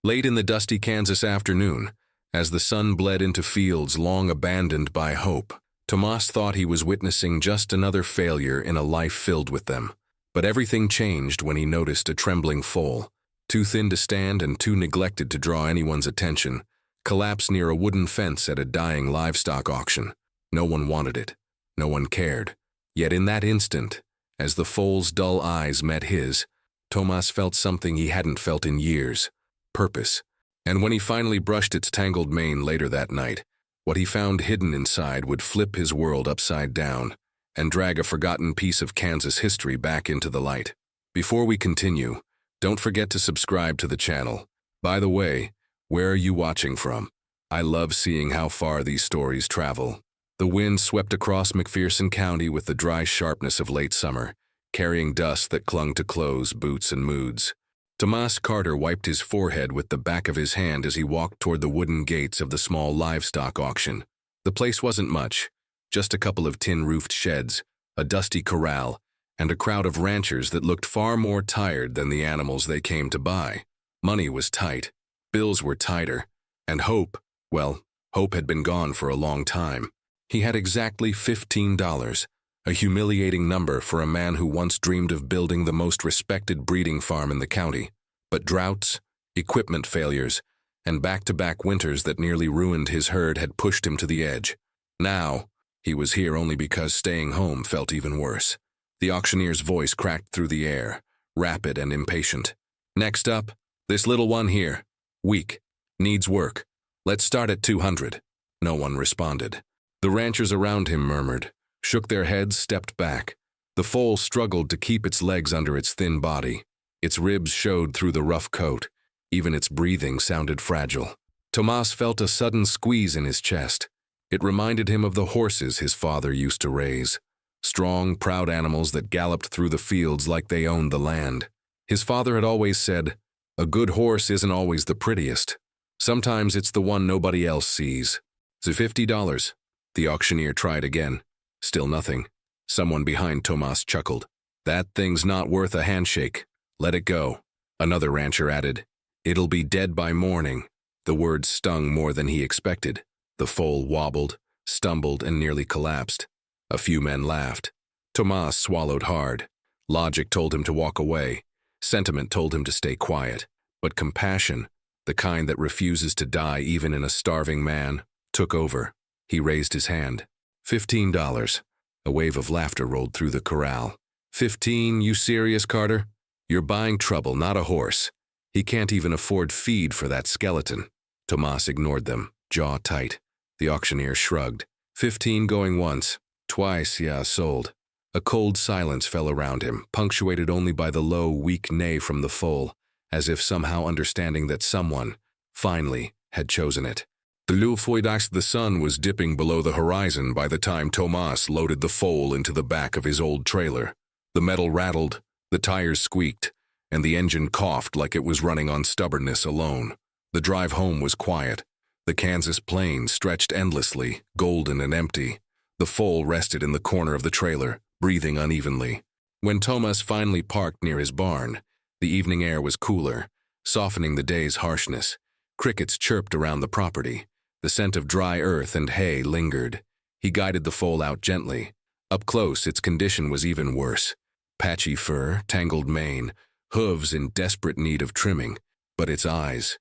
Late in the dusty Kansas afternoon, as the sun bled into fields long abandoned by hope, Tomas thought he was witnessing just another failure in a life filled with them. But everything changed when he noticed a trembling foal, too thin to stand and too neglected to draw anyone's attention, collapse near a wooden fence at a dying livestock auction. No one wanted it. No one cared. Yet in that instant, as the foal's dull eyes met his, Tomas felt something he hadn't felt in years: purpose. And when he finally brushed its tangled mane later that night, what he found hidden inside would flip his world upside down and drag a forgotten piece of Kansas history back into the light. Before we continue, don't forget to subscribe to the channel. By the way, where are you watching from? I love seeing how far these stories travel. The wind swept across McPherson County with the dry sharpness of late summer, carrying dust that clung to clothes, boots, and moods. Tomas Carter wiped his forehead with the back of his hand as he walked toward the wooden gates of the small livestock auction. The place wasn't much, just a couple of tin-roofed sheds, a dusty corral, and a crowd of ranchers that looked far more tired than the animals they came to buy. Money was tight, bills were tighter, and hope, well, hope had been gone for a long time. He had exactly $15, a humiliating number for a man who once dreamed of building the most respected breeding farm in the county. But droughts, equipment failures, and back-to-back winters that nearly ruined his herd had pushed him to the edge. Now, he was here only because staying home felt even worse. The auctioneer's voice cracked through the air, rapid and impatient. "Next up, this little one here. Weak. Needs work. Let's start at 200. No one responded. The ranchers around him murmured, shook their heads, stepped back. The foal struggled to keep its legs under its thin body. Its ribs showed through the rough coat. Even its breathing sounded fragile. Tomas felt a sudden squeeze in his chest. It reminded him of the horses his father used to raise. Strong, proud animals that galloped through the fields like they owned the land. His father had always said, "A good horse isn't always the prettiest. Sometimes it's the one nobody else sees." "The $50. The auctioneer tried again. Still nothing. Someone behind Tomas chuckled. "That thing's not worth a handshake. Let it go." Another rancher added, "It'll be dead by morning." The words stung more than he expected. The foal wobbled, stumbled, and nearly collapsed. A few men laughed. Tomas swallowed hard. Logic told him to walk away. Sentiment told him to stay quiet. But compassion, the kind that refuses to die even in a starving man, took over. He raised his hand. $15. A wave of laughter rolled through the corral. 15? You serious, Carter? You're buying trouble, not a horse. He can't even afford feed for that skeleton. Tomas ignored them, jaw tight. The auctioneer shrugged. 15 going once. Twice, yeah, sold. A cold silence fell around him, punctuated only by the low, weak neigh from the foal, as if somehow understanding that someone, finally, had chosen it. The sun was dipping below the horizon by the time Tomas loaded the foal into the back of his old trailer. The metal rattled, the tires squeaked, and the engine coughed like it was running on stubbornness alone. The drive home was quiet. The Kansas plain stretched endlessly, golden and empty. The foal rested in the corner of the trailer, breathing unevenly. When Tomas finally parked near his barn, the evening air was cooler, softening the day's harshness. Crickets chirped around the property. The scent of dry earth and hay lingered. He guided the foal out gently. Up close, its condition was even worse. Patchy fur, tangled mane, hooves in desperate need of trimming. But its eyes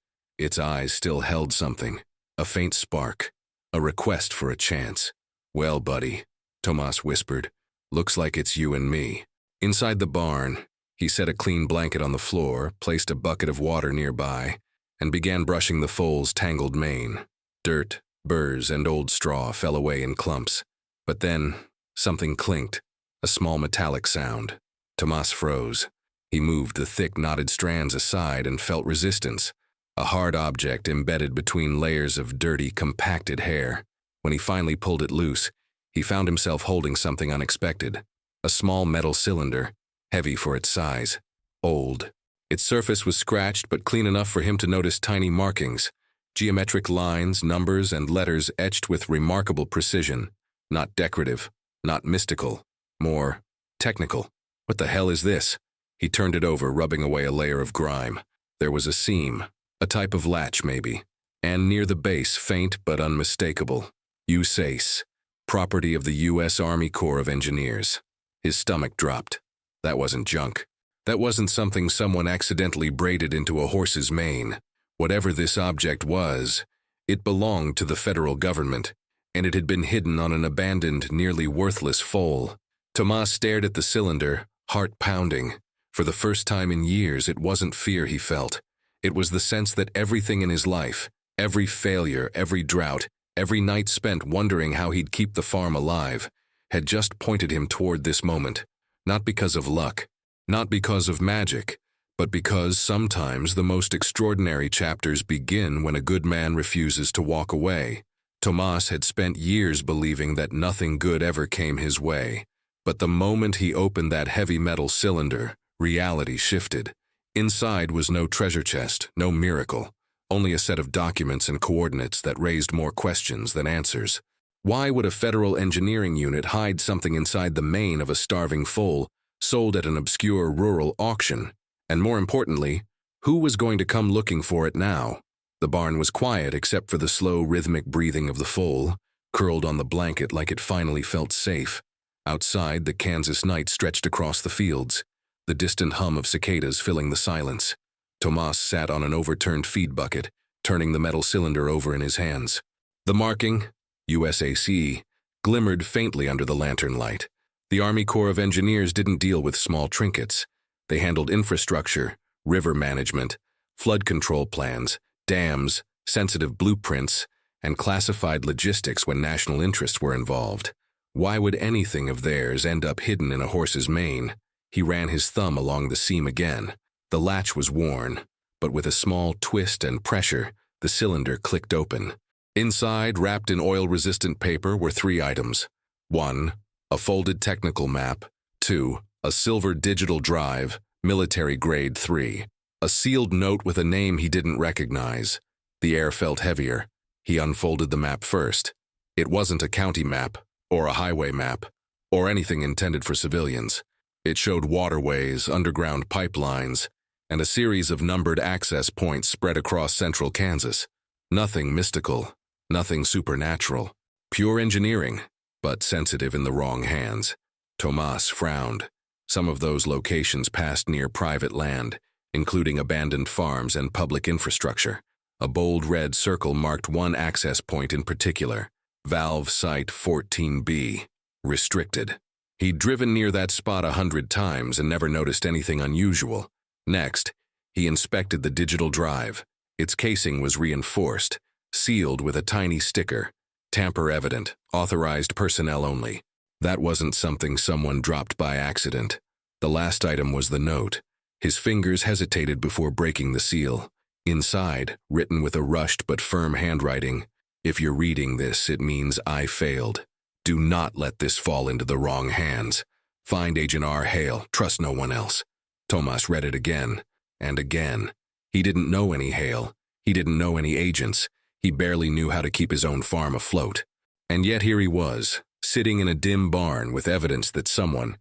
still held something. A faint spark. A request for a chance. "Well, buddy," Tomas whispered, "looks like it's you and me." Inside the barn, he set a clean blanket on the floor, placed a bucket of water nearby, and began brushing the foal's tangled mane. Dirt, burrs, and old straw fell away in clumps. But then, something clinked, a small metallic sound. Tomas froze. He moved the thick, knotted strands aside and felt resistance, a hard object embedded between layers of dirty, compacted hair. When he finally pulled it loose, he found himself holding something unexpected. A small metal cylinder, heavy for its size, old. Its surface was scratched but clean enough for him to notice tiny markings. Geometric lines, numbers, and letters etched with remarkable precision. Not decorative, not mystical, more technical. What the hell is this? He turned it over, rubbing away a layer of grime. There was a seam, A type of latch, maybe. And near the base, faint but unmistakable. USACE, property of the U.S. Army Corps of Engineers. His stomach dropped. That wasn't junk. That wasn't something someone accidentally braided into a horse's mane. Whatever this object was, it belonged to the federal government, and it had been hidden on an abandoned, nearly worthless foal. Tomas stared at the cylinder, heart pounding. For the first time in years, it wasn't fear he felt. It was the sense that everything in his life, every failure, every drought, every night spent wondering how he'd keep the farm alive, had just pointed him toward this moment. Not because of luck, not because of magic, but because sometimes the most extraordinary chapters begin when a good man refuses to walk away. Tomas had spent years believing that nothing good ever came his way. But the moment he opened that heavy metal cylinder, reality shifted. Inside was no treasure chest, no miracle, only a set of documents and coordinates that raised more questions than answers. Why would a federal engineering unit hide something inside the mane of a starving foal sold at an obscure rural auction? And more importantly, who was going to come looking for it now? The barn was quiet except for the slow, rhythmic breathing of the foal, curled on the blanket like it finally felt safe. Outside, the Kansas night stretched across the fields, the distant hum of cicadas filling the silence. Tomas sat on an overturned feed bucket, turning the metal cylinder over in his hands. The marking, USACE, glimmered faintly under the lantern light. The Army Corps of Engineers didn't deal with small trinkets. They handled infrastructure, river management, flood control plans, dams, sensitive blueprints, and classified logistics when national interests were involved. Why would anything of theirs end up hidden in a horse's mane? He ran his thumb along the seam again. The latch was worn, but with a small twist and pressure, the cylinder clicked open. Inside, wrapped in oil-resistant paper, were 3 items. 1. A folded technical map. 2. A silver digital drive, military grade 3. A sealed note with a name he didn't recognize. The air felt heavier. He unfolded the map first. It wasn't a county map, or a highway map, or anything intended for civilians. It showed waterways, underground pipelines, and a series of numbered access points spread across central Kansas. Nothing mystical, nothing supernatural. Pure engineering, but sensitive in the wrong hands. Tomas frowned. Some of those locations passed near private land, including abandoned farms and public infrastructure. A bold red circle marked one access point in particular, Valve Site 14B, restricted. He'd driven near that spot 100 times and never noticed anything unusual. Next, he inspected the digital drive. Its casing was reinforced, sealed with a tiny sticker, tamper evident, authorized personnel only. That wasn't something someone dropped by accident. The last item was the note. His fingers hesitated before breaking the seal. Inside, written with a rushed but firm handwriting, "If you're reading this, it means I failed. Do not let this fall into the wrong hands. Find Agent R. Hale. Trust no one else." Tomas read it again and again. He didn't know any Hale. He didn't know any agents. He barely knew how to keep his own farm afloat. And yet here he was, sitting in a dim barn with evidence that someone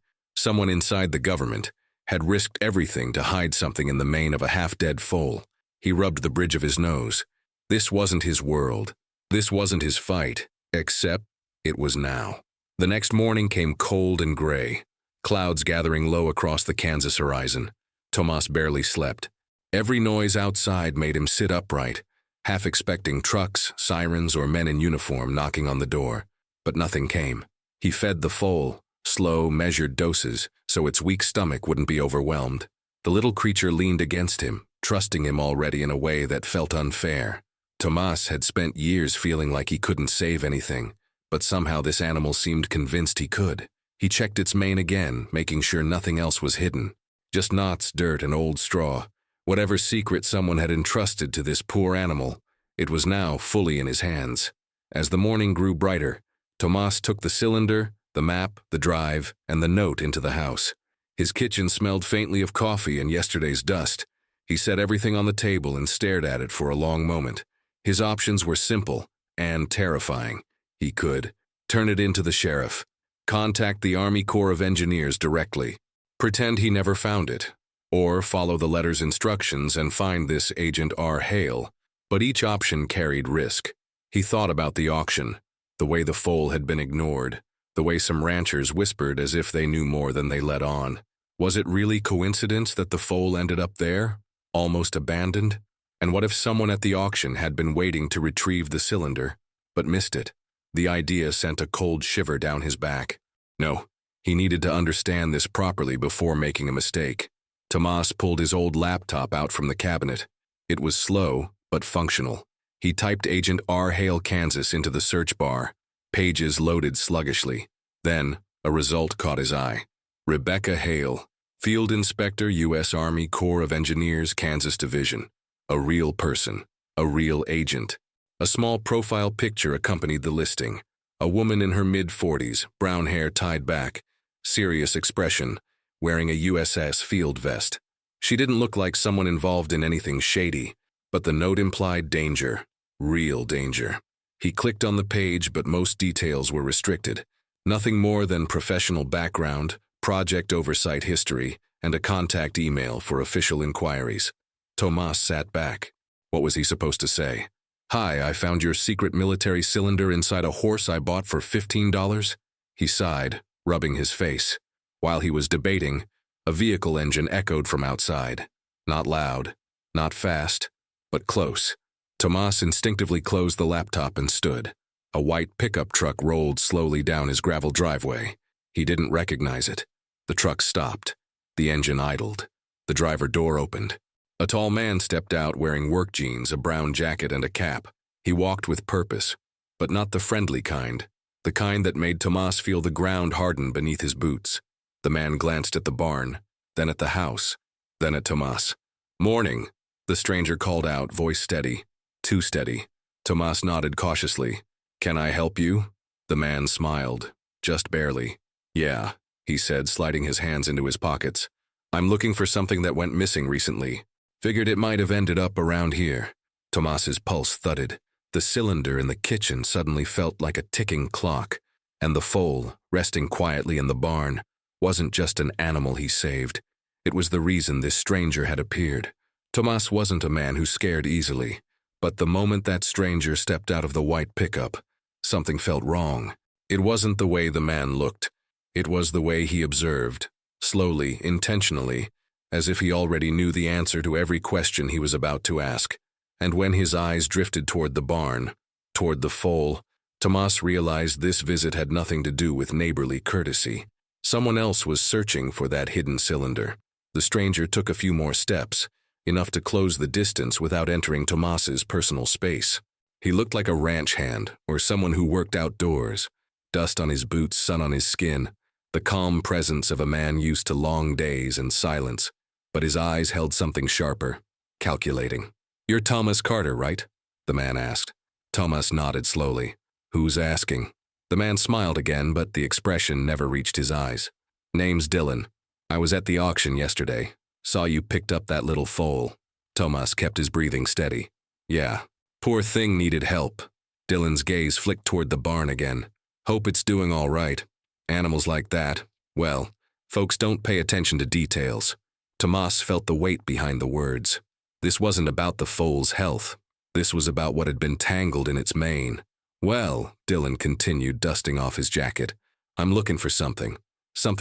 inside the government, had risked everything to hide something in the mane of a half-dead foal. He rubbed the bridge of his nose. This wasn't his world. This wasn't his fight, except it was now. The next morning came cold and gray, clouds gathering low across the Kansas horizon. Tomas barely slept. Every noise outside made him sit upright, half expecting trucks, sirens, or men in uniform knocking on the door. But nothing came. He fed the foal, slow, measured doses, so its weak stomach wouldn't be overwhelmed. The little creature leaned against him, trusting him already in a way that felt unfair. Tomas had spent years feeling like he couldn't save anything, but somehow this animal seemed convinced he could. He checked its mane again, making sure nothing else was hidden. Just knots, dirt, and old straw. Whatever secret someone had entrusted to this poor animal, it was now fully in his hands. As the morning grew brighter, Tomas took the cylinder, the map, the drive, and the note into the house. His kitchen smelled faintly of coffee and yesterday's dust. He set everything on the table and stared at it for a long moment. His options were simple and terrifying. He could turn it into the sheriff, contact the Army Corps of Engineers directly, pretend he never found it, or follow the letter's instructions and find this Agent R. Hale. But each option carried risk. He thought about the auction, the way the foal had been ignored, the way some ranchers whispered as if they knew more than they let on. Was it really coincidence that the foal ended up there, almost abandoned? And what if someone at the auction had been waiting to retrieve the cylinder, but missed it? The idea sent a cold shiver down his back. No, he needed to understand this properly before making a mistake. Tomas pulled his old laptop out from the cabinet. It was slow, but functional. He typed Agent R. Hale, Kansas into the search bar. Pages loaded sluggishly. Then, a result caught his eye. Rebecca Hale, Field Inspector, U.S. Army Corps of Engineers, Kansas Division. A real person. A real agent. A small profile picture accompanied the listing. A woman in her mid-40s, brown hair tied back, serious expression, wearing a USS field vest. She didn't look like someone involved in anything shady, but the note implied danger. Real danger. He clicked on the page, but most details were restricted. Nothing more than professional background, project oversight history, and a contact email for official inquiries. Tomas sat back. What was he supposed to say? "Hi, I found your secret military cylinder inside a horse I bought for $15. He sighed, rubbing his face. While he was debating, a vehicle engine echoed from outside. Not loud, not fast, but close. Tomas instinctively closed the laptop and stood. A white pickup truck rolled slowly down his gravel driveway. He didn't recognize it. The truck stopped. The engine idled. The driver door opened. A tall man stepped out wearing work jeans, a brown jacket, and a cap. He walked with purpose, but not the friendly kind, the kind that made Tomas feel the ground harden beneath his boots. The man glanced at the barn, then at the house, then at Tomas. "Morning," the stranger called out, voice steady. Too steady. Tomas nodded cautiously. "Can I help you?" The man smiled, just barely. "Yeah," he said, sliding his hands into his pockets. "I'm looking for something that went missing recently. Figured it might have ended up around here." Tomas's pulse thudded. The cylinder in the kitchen suddenly felt like a ticking clock, and the foal, resting quietly in the barn, wasn't just an animal he saved. It was the reason this stranger had appeared. Tomas wasn't a man who scared easily, but the moment that stranger stepped out of the white pickup, something felt wrong. It wasn't the way the man looked. It was the way he observed, slowly, intentionally, as if he already knew the answer to every question he was about to ask. And when his eyes drifted toward the barn, toward the foal, Tomas realized this visit had nothing to do with neighborly courtesy. Someone else was searching for that hidden cylinder. The stranger took a few more steps, enough to close the distance without entering Tomas's personal space. He looked like a ranch hand or someone who worked outdoors. Dust on his boots, sun on his skin, the calm presence of a man used to long days and silence. But his eyes held something sharper, calculating. "You're Thomas Carter, right?" the man asked. Thomas nodded slowly. "Who's asking?" The man smiled again, but the expression never reached his eyes. "Name's Dylan. I was at the auction yesterday. Saw you picked up that little foal." Thomas kept his breathing steady. "Yeah, poor thing needed help." Dylan's gaze flicked toward the barn again. "Hope it's doing all right. Animals like that, well, folks don't pay attention to details." Tomas felt the weight behind the words. This wasn't about the foal's health. This was about what had been tangled in its mane. "Well," Dylan continued, dusting off his jacket, "I'm looking for something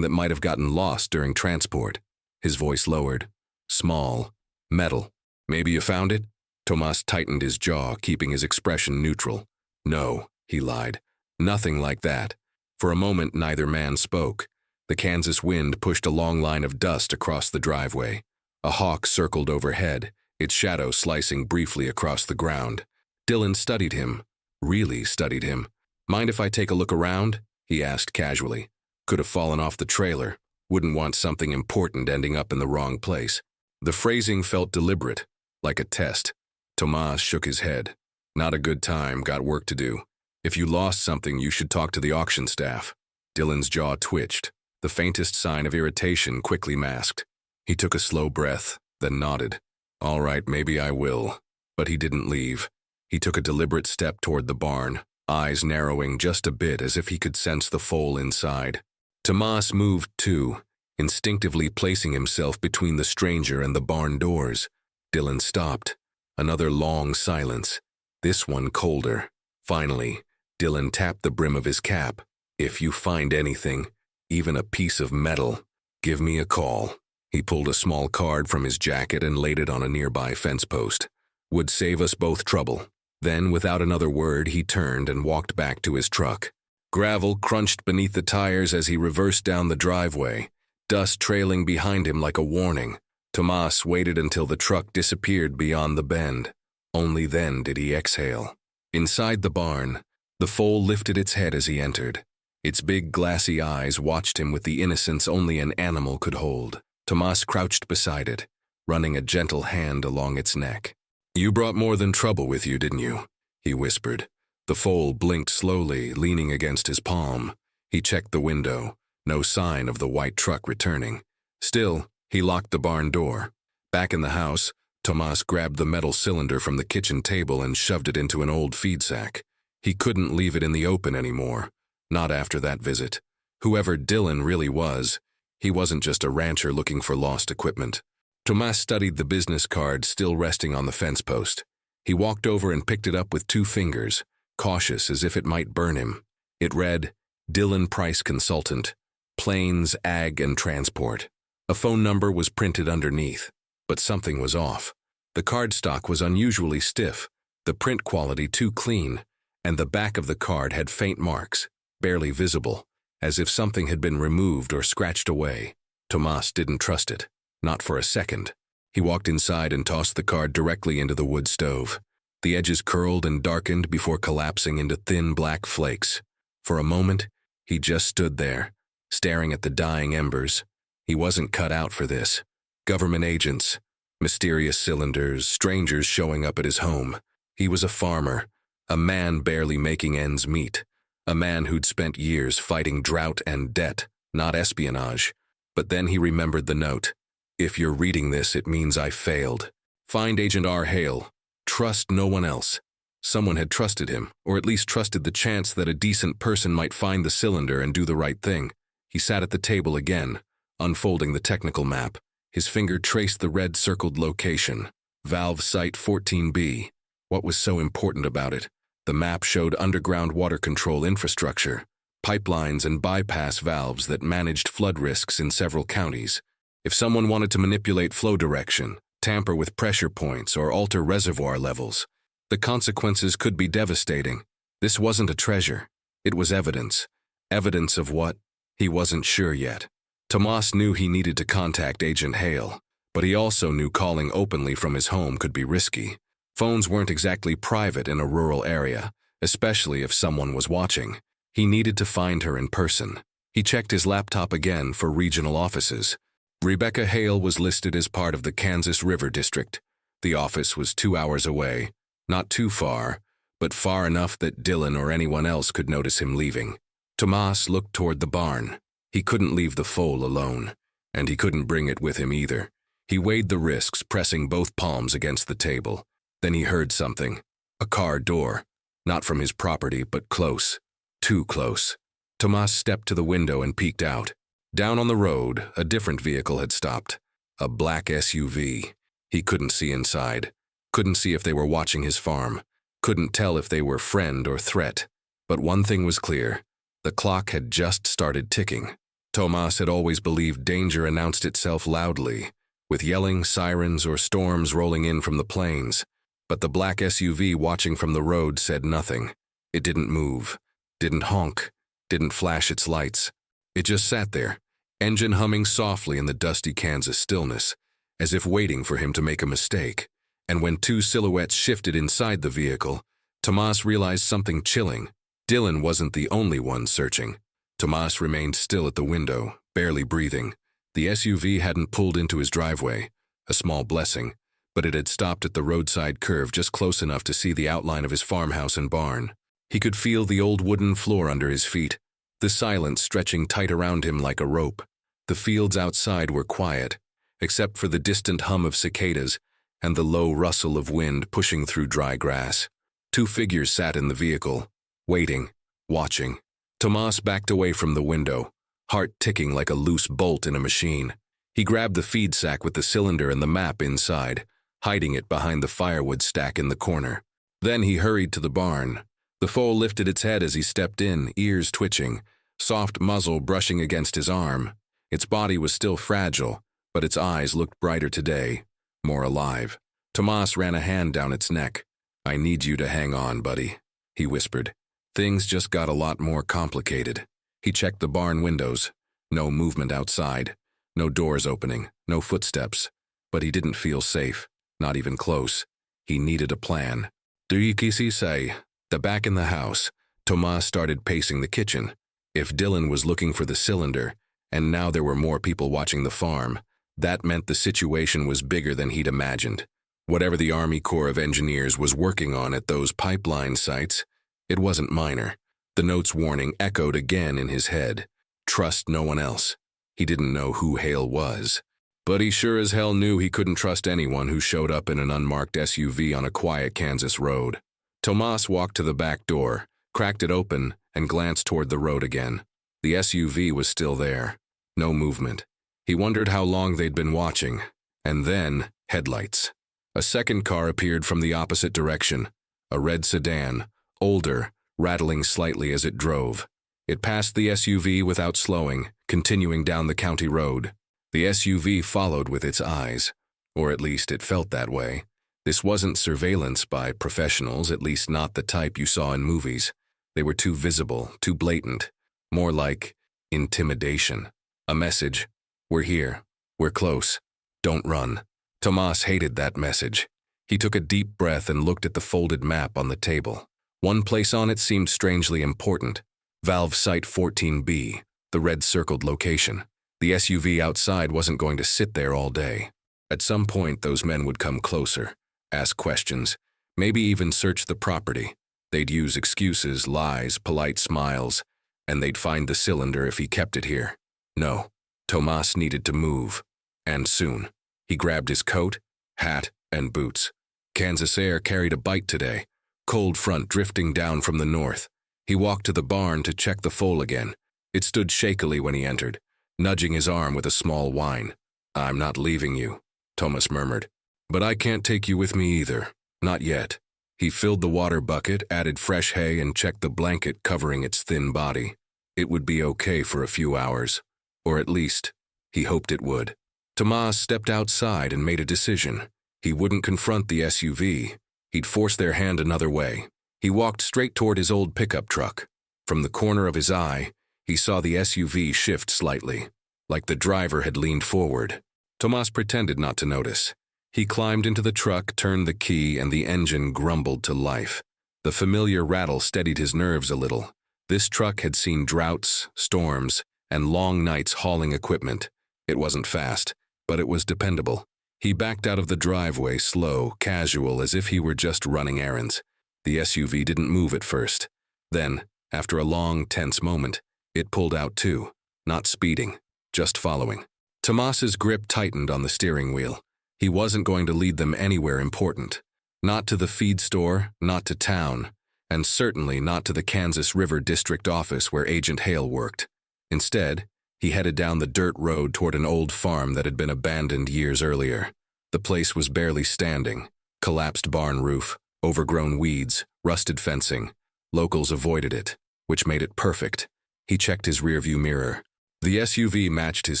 that might have gotten lost during transport." His voice lowered. "Small. Metal. Maybe you found it?" Tomas tightened his jaw, keeping his expression neutral. "No," he lied. "Nothing like that." For a moment, neither man spoke. The Kansas wind pushed a long line of dust across the driveway. A hawk circled overhead, its shadow slicing briefly across the ground. Dylan studied him, really studied him. "Mind if I take a look around?" he asked casually. Could have fallen off the trailer. Wouldn't want something important ending up in the wrong place. The phrasing felt deliberate, like a test. Tomas shook his head. "Not a good time, got work to do. If you lost something, you should talk to the auction staff." Dylan's jaw twitched. The faintest sign of irritation quickly masked. He took a slow breath, then nodded. "All right, maybe I will." But he didn't leave. He took a deliberate step toward the barn, eyes narrowing just a bit as if he could sense the foal inside. Tomas moved too, instinctively placing himself between the stranger and the barn doors. Dylan stopped. Another long silence, this one colder. Finally, Dylan tapped the brim of his cap. "If you find anything, even a piece of metal, give me a call." He pulled a small card from his jacket and laid it on a nearby fence post. "Would save us both trouble." Then, without another word, he turned and walked back to his truck. Gravel crunched beneath the tires as he reversed down the driveway, dust trailing behind him like a warning. Tomas waited until the truck disappeared beyond the bend. Only then did he exhale. Inside the barn, the foal lifted its head as he entered. Its big glassy eyes watched him with the innocence only an animal could hold. Tomas crouched beside it, running a gentle hand along its neck. "You brought more than trouble with you, didn't you?" he whispered. The foal blinked slowly, leaning against his palm. He checked the window, no sign of the white truck returning. Still, he locked the barn door. Back in the house, Tomas grabbed the metal cylinder from the kitchen table and shoved it into an old feed sack. He couldn't leave it in the open anymore, not after that visit. Whoever Dylan really was, he wasn't just a rancher looking for lost equipment. Tomas studied the business card still resting on the fence post. He walked over and picked it up with 2 fingers, cautious as if it might burn him. It read, "Dylan Price Consultant, Plains, Ag, and Transport." A phone number was printed underneath, but something was off. The cardstock was unusually stiff, the print quality too clean, and the back of the card had faint marks, barely visible, as if something had been removed or scratched away. Tomas didn't trust it, not for a second. He walked inside and tossed the card directly into the wood stove. The edges curled and darkened before collapsing into thin black flakes. For a moment, he just stood there, staring at the dying embers. He wasn't cut out for this. Government agents, mysterious cylinders, strangers showing up at his home. He was a farmer, a man barely making ends meet, a man who'd spent years fighting drought and debt, not espionage. But then he remembered the note. "If you're reading this, it means I failed. Find Agent R. Hale. Trust no one else." Someone had trusted him, or at least trusted the chance that a decent person might find the cylinder and do the right thing. He sat at the table again, unfolding the technical map. His finger traced the red circled location. Valve Site 14B. What was so important about it? The map showed underground water control infrastructure, pipelines and bypass valves that managed flood risks in several counties. If someone wanted to manipulate flow direction, tamper with pressure points, or alter reservoir levels, the consequences could be devastating. This wasn't a treasure. It was evidence. Evidence of what? He wasn't sure yet. Tomas knew he needed to contact Agent Hale, but he also knew calling openly from his home could be risky. Phones weren't exactly private in a rural area, especially if someone was watching. He needed to find her in person. He checked his laptop again for regional offices. Rebecca Hale was listed as part of the Kansas River District. The office was 2 hours away, not too far, but far enough that Dylan or anyone else could notice him leaving. Tomas looked toward the barn. He couldn't leave the foal alone, and he couldn't bring it with him either. He weighed the risks, pressing both palms against the table. Then he heard something. A car door. Not from his property, but close. Too close. Tomas stepped to the window and peeked out. Down on the road, a different vehicle had stopped. A black SUV. He couldn't see inside. Couldn't see if they were watching his farm. Couldn't tell if they were friend or threat. But one thing was clear. The clock had just started ticking. Tomas had always believed danger announced itself loudly, with yelling, sirens, or storms rolling in from the plains. But the black SUV watching from the road said nothing. It didn't move, didn't honk, didn't flash its lights. It just sat there, engine humming softly in the dusty Kansas stillness, as if waiting for him to make a mistake. And when 2 silhouettes shifted inside the vehicle, Tomas realized something chilling. Dylan wasn't the only one searching. Tomas remained still at the window, barely breathing. The SUV hadn't pulled into his driveway, a small blessing, but it had stopped at the roadside curve just close enough to see the outline of his farmhouse and barn. He could feel the old wooden floor under his feet, the silence stretching tight around him like a rope. The fields outside were quiet, except for the distant hum of cicadas and the low rustle of wind pushing through dry grass. 2 figures sat in the vehicle, waiting, watching. Tomas backed away from the window, heart ticking like a loose bolt in a machine. He grabbed the feed sack with the cylinder and the map inside, hiding it behind the firewood stack in the corner. Then he hurried to the barn. The foal lifted its head as he stepped in, ears twitching, soft muzzle brushing against his arm. Its body was still fragile, but its eyes looked brighter today, more alive. Tomas ran a hand down its neck. "I need you to hang on, buddy," he whispered. Things just got a lot more complicated. He checked the barn windows. No movement outside. No doors opening. No footsteps. But he didn't feel safe. Not even close. He needed a plan. "Do you say?" Back in the house, Tomas started pacing the kitchen. If Dylan was looking for the cylinder, and now there were more people watching the farm, that meant the situation was bigger than he'd imagined. Whatever the Army Corps of Engineers was working on at those pipeline sites, it wasn't minor. The note's warning echoed again in his head. Trust no one else. He didn't know who Hale was. But he sure as hell knew he couldn't trust anyone who showed up in an unmarked SUV on a quiet Kansas road. Tomas walked to the back door, cracked it open, and glanced toward the road again. The SUV was still there. No movement. He wondered how long they'd been watching. And then, headlights. A second car appeared from the opposite direction. A red sedan, older, rattling slightly as it drove. It passed the SUV without slowing, continuing down the county road. The SUV followed with its eyes, or at least it felt that way. This wasn't surveillance by professionals, at least not the type you saw in movies. They were too visible, too blatant. More like intimidation. A message. "We're here. We're close. Don't run." Tomas hated that message. He took a deep breath and looked at the folded map on the table. One place on it seemed strangely important. Valve Site 14B, the red-circled location. The SUV outside wasn't going to sit there all day. At some point, those men would come closer, ask questions, maybe even search the property. They'd use excuses, lies, polite smiles, and they'd find the cylinder if he kept it here. No, Tomas needed to move, and soon. He grabbed his coat, hat, and boots. Kansas air carried a bite today, cold front drifting down from the north. He walked to the barn to check the foal again. It stood shakily when he entered, nudging his arm with a small whine. "I'm not leaving you," Tomas murmured. "But I can't take you with me either. Not yet." He filled the water bucket, added fresh hay, and checked the blanket covering its thin body. It would be okay for a few hours. Or at least, he hoped it would. Tomas stepped outside and made a decision. He wouldn't confront the SUV. He'd force their hand another way. He walked straight toward his old pickup truck. From the corner of his eye, he saw the SUV shift slightly, like the driver had leaned forward. Tomas pretended not to notice. He climbed into the truck, turned the key, and the engine grumbled to life. The familiar rattle steadied his nerves a little. This truck had seen droughts, storms, and long nights hauling equipment. It wasn't fast, but it was dependable. He backed out of the driveway, slow, casual, as if he were just running errands. The SUV didn't move at first. Then, after a long, tense moment, it pulled out too, not speeding, just following. Tomas's grip tightened on the steering wheel. He wasn't going to lead them anywhere important. Not to the feed store, not to town, and certainly not to the Kansas River District office where Agent Hale worked. Instead, he headed down the dirt road toward an old farm that had been abandoned years earlier. The place was barely standing. Collapsed barn roof, overgrown weeds, rusted fencing. Locals avoided it, which made it perfect. He checked his rearview mirror. The SUV matched his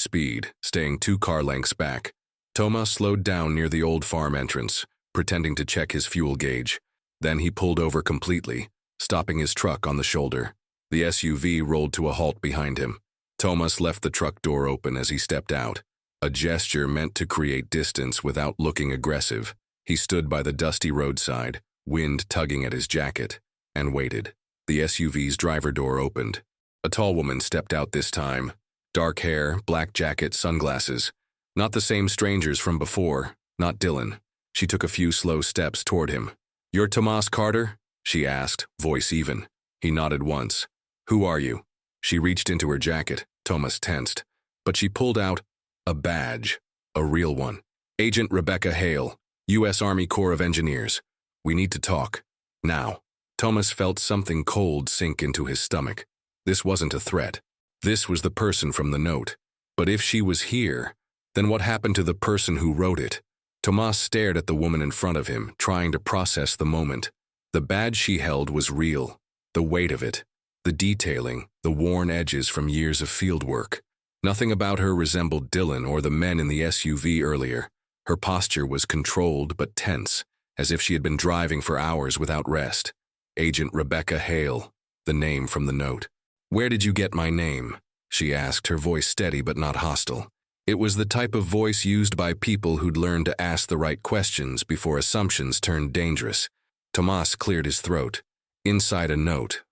speed, staying 2 car lengths back. Tomas slowed down near the old farm entrance, pretending to check his fuel gauge. Then he pulled over completely, stopping his truck on the shoulder. The SUV rolled to a halt behind him. Tomas left the truck door open as he stepped out, a gesture meant to create distance without looking aggressive. He stood by the dusty roadside, wind tugging at his jacket, and waited. The SUV's driver door opened. A tall woman stepped out this time. Dark hair, black jacket, sunglasses. Not the same strangers from before, not Dylan. She took a few slow steps toward him. "You're Tomas Carter?" she asked, voice even. He nodded once. "Who are you?" She reached into her jacket. Tomas tensed. But she pulled out a badge, a real one. "Agent Rebecca Hale, U.S. Army Corps of Engineers. We need to talk. Now." Tomas felt something cold sink into his stomach. This wasn't a threat. This was the person from the note. But if she was here, then what happened to the person who wrote it? Tomas stared at the woman in front of him, trying to process the moment. The badge she held was real. The weight of it, the detailing, the worn edges from years of fieldwork. Nothing about her resembled Dylan or the men in the SUV earlier. Her posture was controlled but tense, as if she had been driving for hours without rest. Agent Rebecca Hale, the name from the note. "Where did you get my name?" she asked, her voice steady but not hostile. It was the type of voice used by people who'd learned to ask the right questions before assumptions turned dangerous. Tomas cleared his throat. Inside a note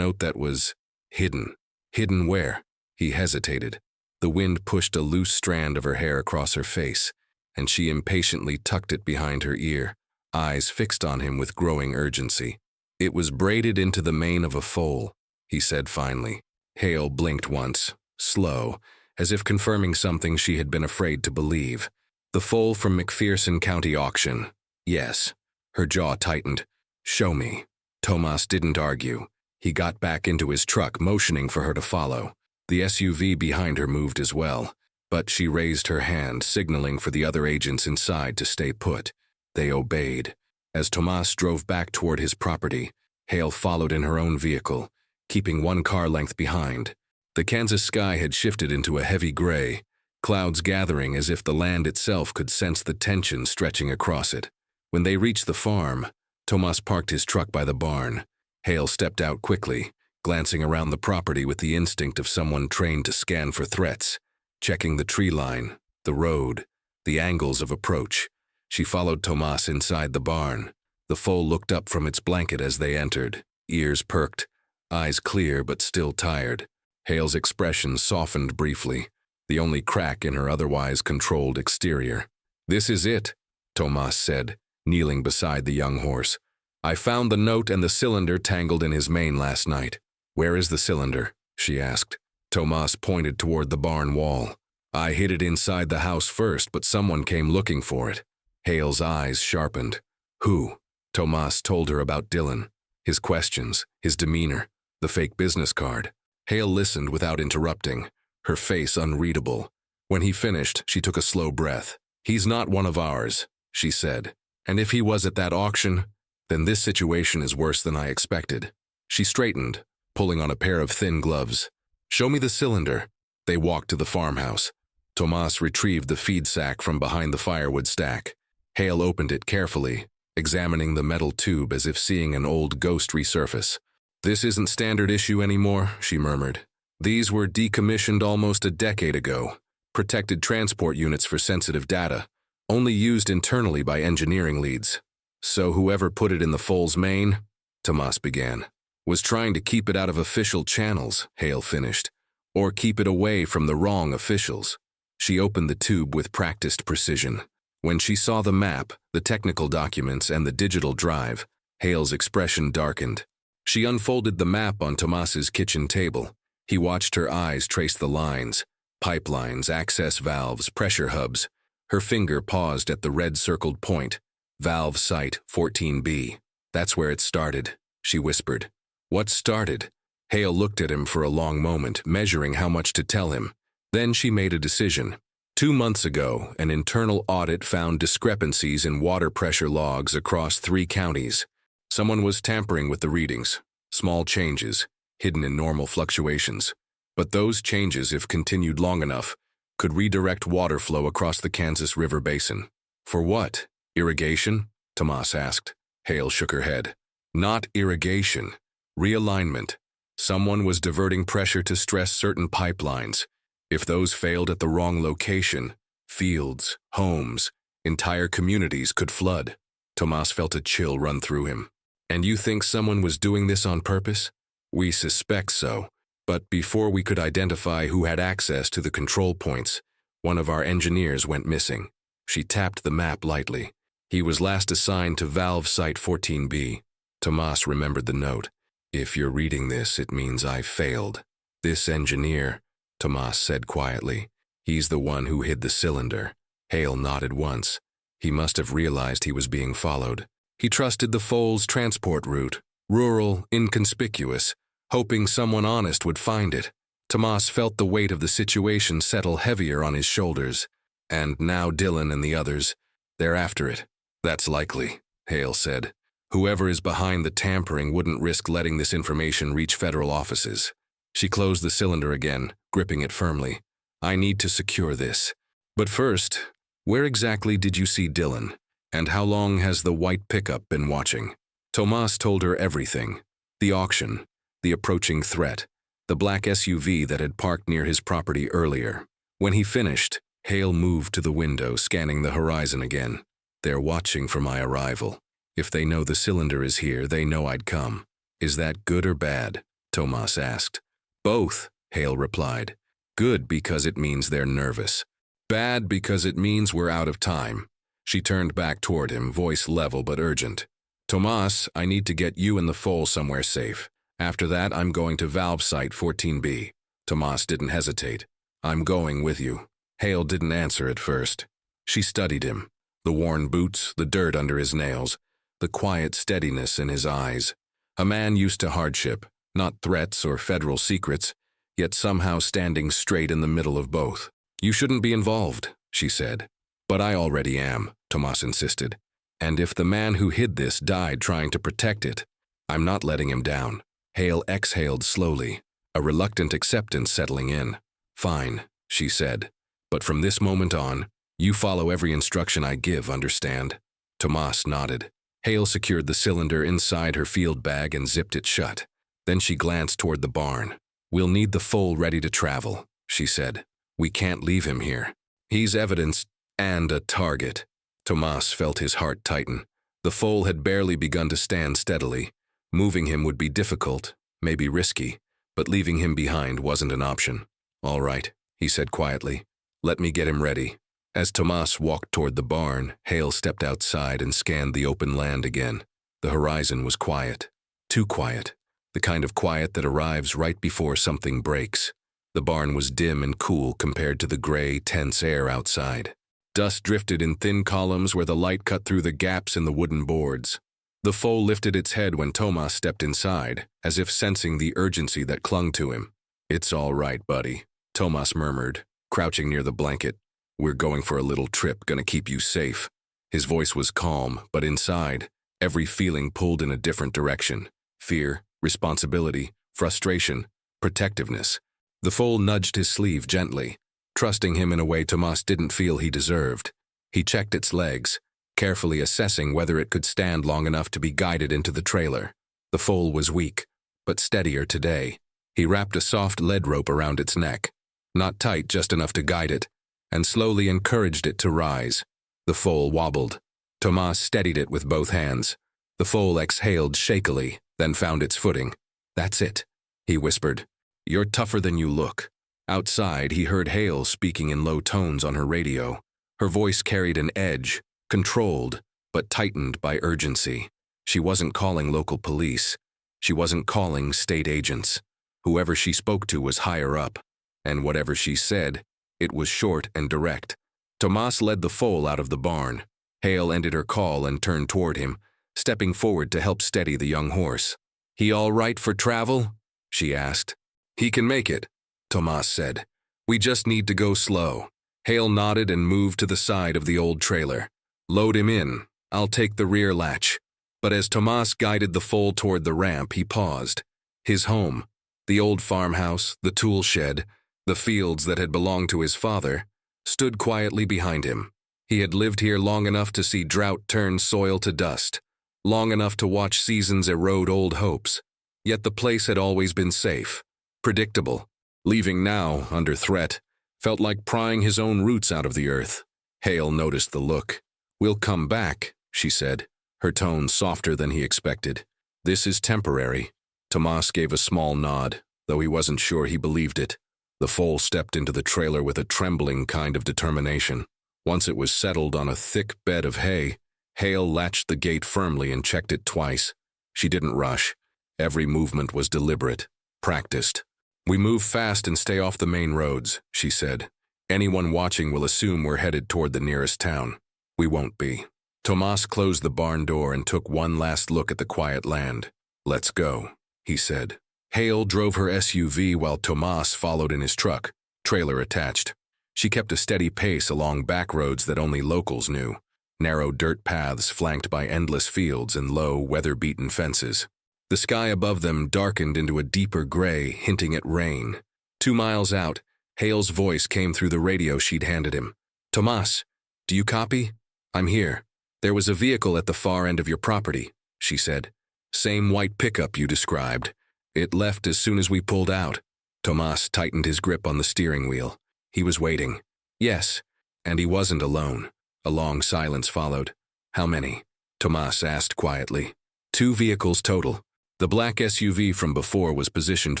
that was hidden. Hidden where? He hesitated. The wind pushed a loose strand of her hair across her face, and she impatiently tucked it behind her ear, eyes fixed on him with growing urgency. "It was braided into the mane of a foal," he said finally. Hale blinked once, slow, as if confirming something she had been afraid to believe. "The foal from McPherson County auction." "Yes." Her jaw tightened. "Show me." Tomas didn't argue. He got back into his truck, motioning for her to follow. The SUV behind her moved as well, but she raised her hand, signaling for the other agents inside to stay put. They obeyed. As Tomas drove back toward his property, Hale followed in her own vehicle, keeping one car length behind. The Kansas sky had shifted into a heavy gray, clouds gathering as if the land itself could sense the tension stretching across it. When they reached the farm, Tomas parked his truck by the barn. Hale stepped out quickly, glancing around the property with the instinct of someone trained to scan for threats, checking the tree line, the road, the angles of approach. She followed Tomas inside the barn. The foal looked up from its blanket as they entered, ears perked, eyes clear but still tired. Hale's expression softened briefly, the only crack in her otherwise controlled exterior. "This is it," Tomas said, kneeling beside the young horse. "I found the note and the cylinder tangled in his mane last night." "Where is the cylinder?" she asked. Tomas pointed toward the barn wall. "I hid it inside the house first, but someone came looking for it." Hale's eyes sharpened. "Who?" Tomas told her about Dylan, his questions, his demeanor, the fake business card. Hale listened without interrupting, her face unreadable. When he finished, she took a slow breath. "He's not one of ours," she said. "And if he was at that auction, then this situation is worse than I expected." She straightened, pulling on a pair of thin gloves. "Show me the cylinder." They walked to the farmhouse. Tomas retrieved the feed sack from behind the firewood stack. Hale opened it carefully, examining the metal tube as if seeing an old ghost resurface. "This isn't standard issue anymore," she murmured. "These were decommissioned almost a decade ago. Protected transport units for sensitive data, only used internally by engineering leads. So whoever put it in the foal's mane," Tomas began, "was trying to keep it out of official channels," Hale finished, "or keep it away from the wrong officials." She opened the tube with practiced precision. When she saw the map, the technical documents, and the digital drive, Hale's expression darkened. She unfolded the map on Tomas's kitchen table. He watched her eyes trace the lines, pipelines, access valves, pressure hubs. Her finger paused at the red-circled point. "Valve site 14B. That's where it started," she whispered. "What started?" Hale looked at him for a long moment, measuring how much to tell him. Then she made a decision. 2 months ago, an internal audit found discrepancies in water pressure logs across 3 counties. Someone was tampering with the readings, small changes, hidden in normal fluctuations. But those changes, if continued long enough, could redirect water flow across the Kansas River basin. "For what? Irrigation?" Tomas asked. Hale shook her head. "Not irrigation. Realignment. Someone was diverting pressure to stress certain pipelines. If those failed at the wrong location, fields, homes, entire communities could flood." Tomas felt a chill run through him. "And you think someone was doing this on purpose?" "We suspect so. But before we could identify who had access to the control points, one of our engineers went missing." She tapped the map lightly. "He was last assigned to Valve Site 14B. Tomas remembered the note. "If you're reading this, it means I failed. This engineer," Tomas said quietly. "He's the one who hid the cylinder." Hale nodded once. He must have realized he was being followed. He trusted the foal's transport route, rural, inconspicuous, hoping someone honest would find it. Tomas felt the weight of the situation settle heavier on his shoulders. And now Dylan and the others, they're after it. That's likely, Hale said. Whoever is behind the tampering wouldn't risk letting this information reach federal offices. She closed the cylinder again, gripping it firmly. I need to secure this. But first, where exactly did you see Dylan? And how long has the white pickup been watching? Tomas told her everything. The auction, the approaching threat, the black SUV that had parked near his property earlier. When he finished, Hale moved to the window, scanning the horizon again. They're watching for my arrival. If they know the cylinder is here, they know I'd come. Is that good or bad? Tomas asked. Both, Hale replied. Good because it means they're nervous. Bad because it means we're out of time. She turned back toward him, voice level but urgent. Tomas, I need to get you and the Foal somewhere safe. After that, I'm going to valve site 14B. Tomas didn't hesitate. I'm going with you. Hale didn't answer at first. She studied him. The worn boots, the dirt under his nails, the quiet steadiness in his eyes. A man used to hardship, not threats or federal secrets, yet somehow standing straight in the middle of both. You shouldn't be involved, she said. But I already am, Tomas insisted. And if the man who hid this died trying to protect it, I'm not letting him down. Hale exhaled slowly, a reluctant acceptance settling in. Fine, she said. But from this moment on, you follow every instruction I give, understand? Tomas nodded. Hale secured the cylinder inside her field bag and zipped it shut. Then she glanced toward the barn. We'll need the Foal ready to travel, she said. We can't leave him here. He's evidence and a target. Tomas felt his heart tighten. The Foal had barely begun to stand steadily. Moving him would be difficult, maybe risky, but leaving him behind wasn't an option. All right, he said quietly. Let me get him ready. As Tomas walked toward the barn, Hale stepped outside and scanned the open land again. The horizon was quiet. Too quiet. The kind of quiet that arrives right before something breaks. The barn was dim and cool compared to the gray, tense air outside. Dust drifted in thin columns where the light cut through the gaps in the wooden boards. The Foal lifted its head when Tomas stepped inside, as if sensing the urgency that clung to him. It's all right, buddy, Tomas murmured, crouching near the blanket. We're going for a little trip, gonna keep you safe. His voice was calm, but inside, every feeling pulled in a different direction. Fear, responsibility, frustration, protectiveness. The Foal nudged his sleeve gently, trusting him in a way Tomas didn't feel he deserved. He checked its legs, carefully assessing whether it could stand long enough to be guided into the trailer. The Foal was weak, but steadier today. He wrapped a soft lead rope around its neck, not tight, just enough to guide it, and slowly encouraged it to rise. The Foal wobbled. Tomas steadied it with both hands. The Foal exhaled shakily, then found its footing. That's it, he whispered. You're tougher than you look. Outside, he heard Hale speaking in low tones on her radio. Her voice carried an edge, controlled, but tightened by urgency. She wasn't calling local police. She wasn't calling state agents. Whoever she spoke to was higher up, and whatever she said, it was short and direct. Tomas led the Foal out of the barn. Hale ended her call and turned toward him, stepping forward to help steady the young horse. He all right for travel? She asked. He can make it, Tomas said. We just need to go slow. Hale nodded and moved to the side of the old trailer. Load him in. I'll take the rear latch. But as Tomas guided the Foal toward the ramp, he paused. His home, the old farmhouse, the tool shed, the fields that had belonged to his father, stood quietly behind him. He had lived here long enough to see drought turn soil to dust, long enough to watch seasons erode old hopes. Yet the place had always been safe, predictable. Leaving now, under threat, felt like prying his own roots out of the earth. Hale noticed the look. We'll come back, she said, her tone softer than he expected. This is temporary. Tomas gave a small nod, though he wasn't sure he believed it. The Foal stepped into the trailer with a trembling kind of determination. Once it was settled on a thick bed of hay, Hale latched the gate firmly and checked it twice. She didn't rush. Every movement was deliberate, practiced. We move fast and stay off the main roads, she said. Anyone watching will assume we're headed toward the nearest town. We won't be. Tomas closed the barn door and took one last look at the quiet land. Let's go, he said. Hale drove her SUV while Tomas followed in his truck, trailer attached. She kept a steady pace along back roads that only locals knew, narrow dirt paths flanked by endless fields and low, weather-beaten fences. The sky above them darkened into a deeper gray, hinting at rain. 2 miles out, Hale's voice came through the radio she'd handed him. "Tomas, do you copy? I'm here. There was a vehicle at the far end of your property," she said. "Same white pickup you described. It left as soon as we pulled out." Tomas tightened his grip on the steering wheel. He was waiting. Yes, and he wasn't alone. A long silence followed. "How many?" Tomas asked quietly. 2 vehicles total. The black SUV from before was positioned